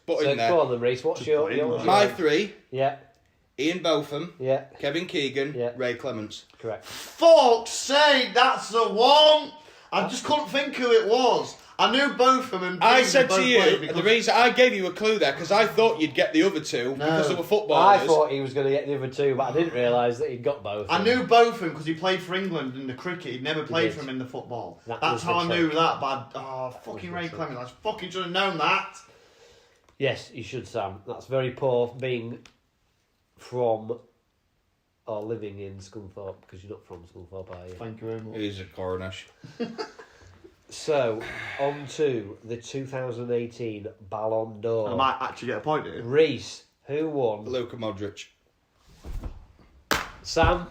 put So in there? go on then, Reece. What's Just your... put in yours? there. My 3, Yeah, Ian Botham, yeah, Kevin Keegan, Yeah. Ray Clements. correct. Fuck's sake, that's the one! I just couldn't think who it was. I knew both of them. I said both to you, played because- the reason I gave you a clue there, because I thought you'd get the other 2 because they were I footballers. thought he was going to get the other 2, but I didn't realise that he'd got both. I knew both of them because he played for England in the cricket. He'd never played did. for him in the football. That That's was how the I knew trick. that. But fucking was Ray the Clements, I fucking should have known that. Yes, you should, Sam. That's very poor being from or living in Scunthorpe, because you're not from Scunthorpe, are you? Thank you very much. He's a Cornish. So, on to the 2018 Ballon d'Or. I might actually get a point here. Reece, who won? Luka Modric. Sam?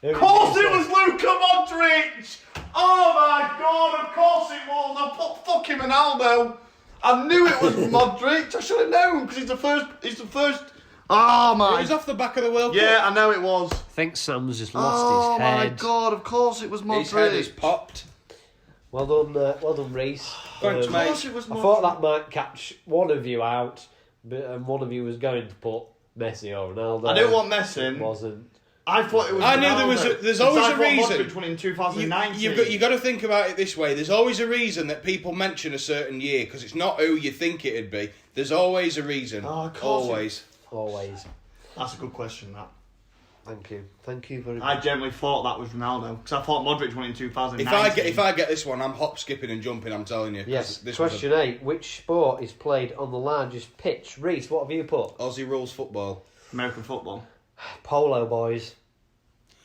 Who Of course did you it say? was Luka Modric! Oh my god, of course it was! I put fucking Ronaldo. I knew it was Modric. I should have known because he's the first. Oh It my. was off the back of the World Cup. Yeah, I know it was. I think Sam's just lost Oh his my head. god, of course it was Modric. His head is popped. Well done, Reece. Thanks, Of mate. course it was Modric. I thought that might catch one of you out, and one of you was going to put Messi or Ronaldo. I didn't want Messi. It wasn't. I thought it was. I knew there Ronaldo, was there's because always I a thought reason. Modric won in 2019. You got to think about it this way. There's always a reason that people mention a certain year because it's not who you think it'd be. There's always a reason. Oh, of course Always. Always. That's a good question. That Thank you very much. I generally thought that was Ronaldo because I thought Modric won in 2019. If I get this one, I'm hop, skipping, and jumping. I'm telling you. 'cause Yes. This Question 8. Which sport is played on the largest pitch? Reece, what have you put? was Aussie rules football. American football. Polo, boys.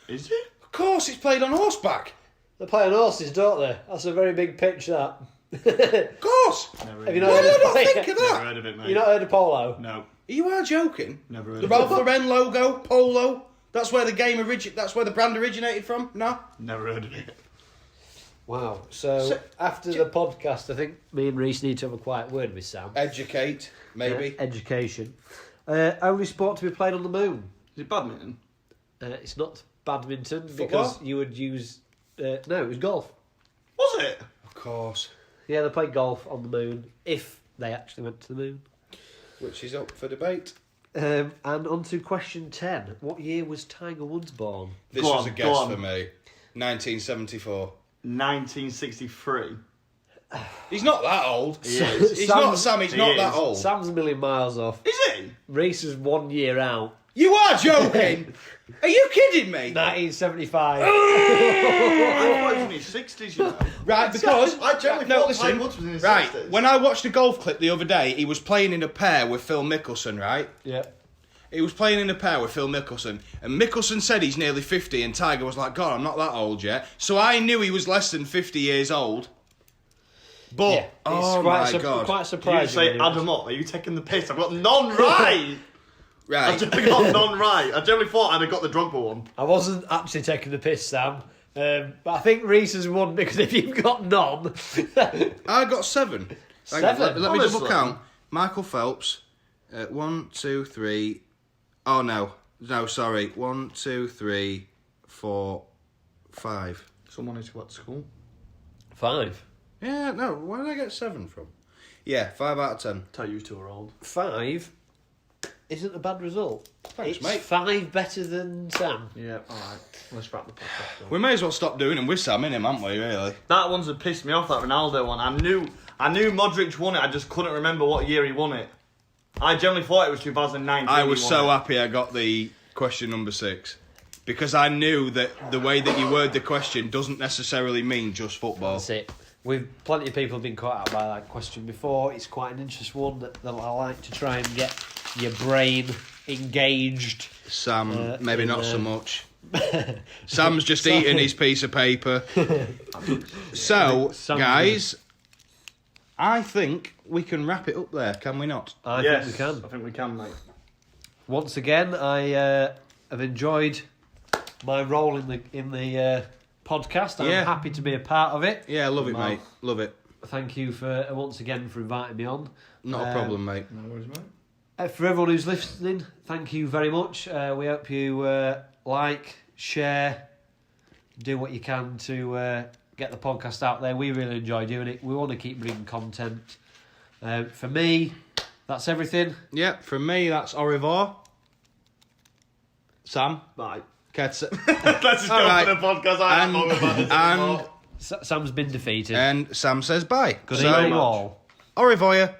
Is it? Of course, it's played on horseback. They play on horses, don't they? That's a very big pitch, that. Of course. Never Have you heard not Why heard did I of not think of Never that? heard of it, mate. You not heard of polo? No, You are joking. never heard The of Ralph it. Lauren logo, polo. That's where the game That's where the brand originated from. No. Never heard of it. Wow. So after the podcast, I think me and Reece need to have a quiet word with Sam. Educate, maybe. Education. Only sport to be played on the moon. Is it badminton? It's not badminton Football? because you would use. No, it was golf. Was it? Of course. Yeah, they played golf on the moon if they actually went to the moon. Which is up for debate. And on to question 10. What year was Tiger Woods born? This Go was on, a go guess on. for me. 1974. 1963. He's not that old. He is. He's Sam- not Sam. He's He not is. that old. Sam's a million miles off. Is he? Reece is 1 year out. You are joking. Are you kidding me? 1975. I thought he was in his 60s, you know. Right, because I generally no, thought listen. Tiger Woods was in his Right, 60s. when I watched a golf clip the other day, he was playing in a pair with Phil Mickelson. Right, Yeah. he was playing in a pair with Phil Mickelson, and Mickelson said he's nearly 50, and Tiger was like, "God, I'm not that old yet." So I knew he was less than 50 years old. But Yeah, oh quite my god, quite Did you surprising. say when he was- add them up? Are you taking the piss? I've got none right. I right? generally got none right. I generally thought I'd have got the Drogba one. I wasn't actually taking the piss, Sam. But I think Reece has won because if you've got none. I got 7. Hang on, 7? let me double Honestly. count. Michael Phelps. 1, 2, 3. Oh no, sorry. 1, 2, 3, 4, 5. Someone who's got to school. 5. Yeah, no. Where did I get 7 from? Yeah, 5 out of 10. Tell you two are old. 5 isn't a bad result. Thanks, It's mate. 5 better than Sam. Yeah, alright. Let's wrap the podcast up. We may as well stop doing them with Sam in him, haven't we? Really? That one's that pissed me off, that Ronaldo one. I knew Modric won it, I just couldn't remember what year he won it. I generally thought it was 2019. I was he so won it. happy I got the question number 6 because I knew that the way that you word the question doesn't necessarily mean just football. That's it. Plenty of people have been caught out by that question before. It's quite an interesting one that I like to try and get your brain engaged. Sam, maybe in, not so much. Sam's just eating his piece of paper. So, Sam's guys, I think we can wrap it up there, can we not? I Yes, think we can. I think we can, mate. Once again, I have enjoyed my role in the podcast. I'm Yeah. happy to be a part of it. Yeah, love it, Well. mate. Love it. Thank you for once again for inviting me on. Not a problem, mate. No worries, mate. For everyone who's listening, thank you very much. We hope you like, share, do what you can to get the podcast out there. We really enjoy doing it. We want to keep bringing content. For me, that's everything. Yeah, from me, that's au revoir. Sam? Bye. Let's Let's just go Alright. for the podcast. I don't know about this anymore. Sam's been defeated. And Sam says bye. Good So, evening, all. au revoir.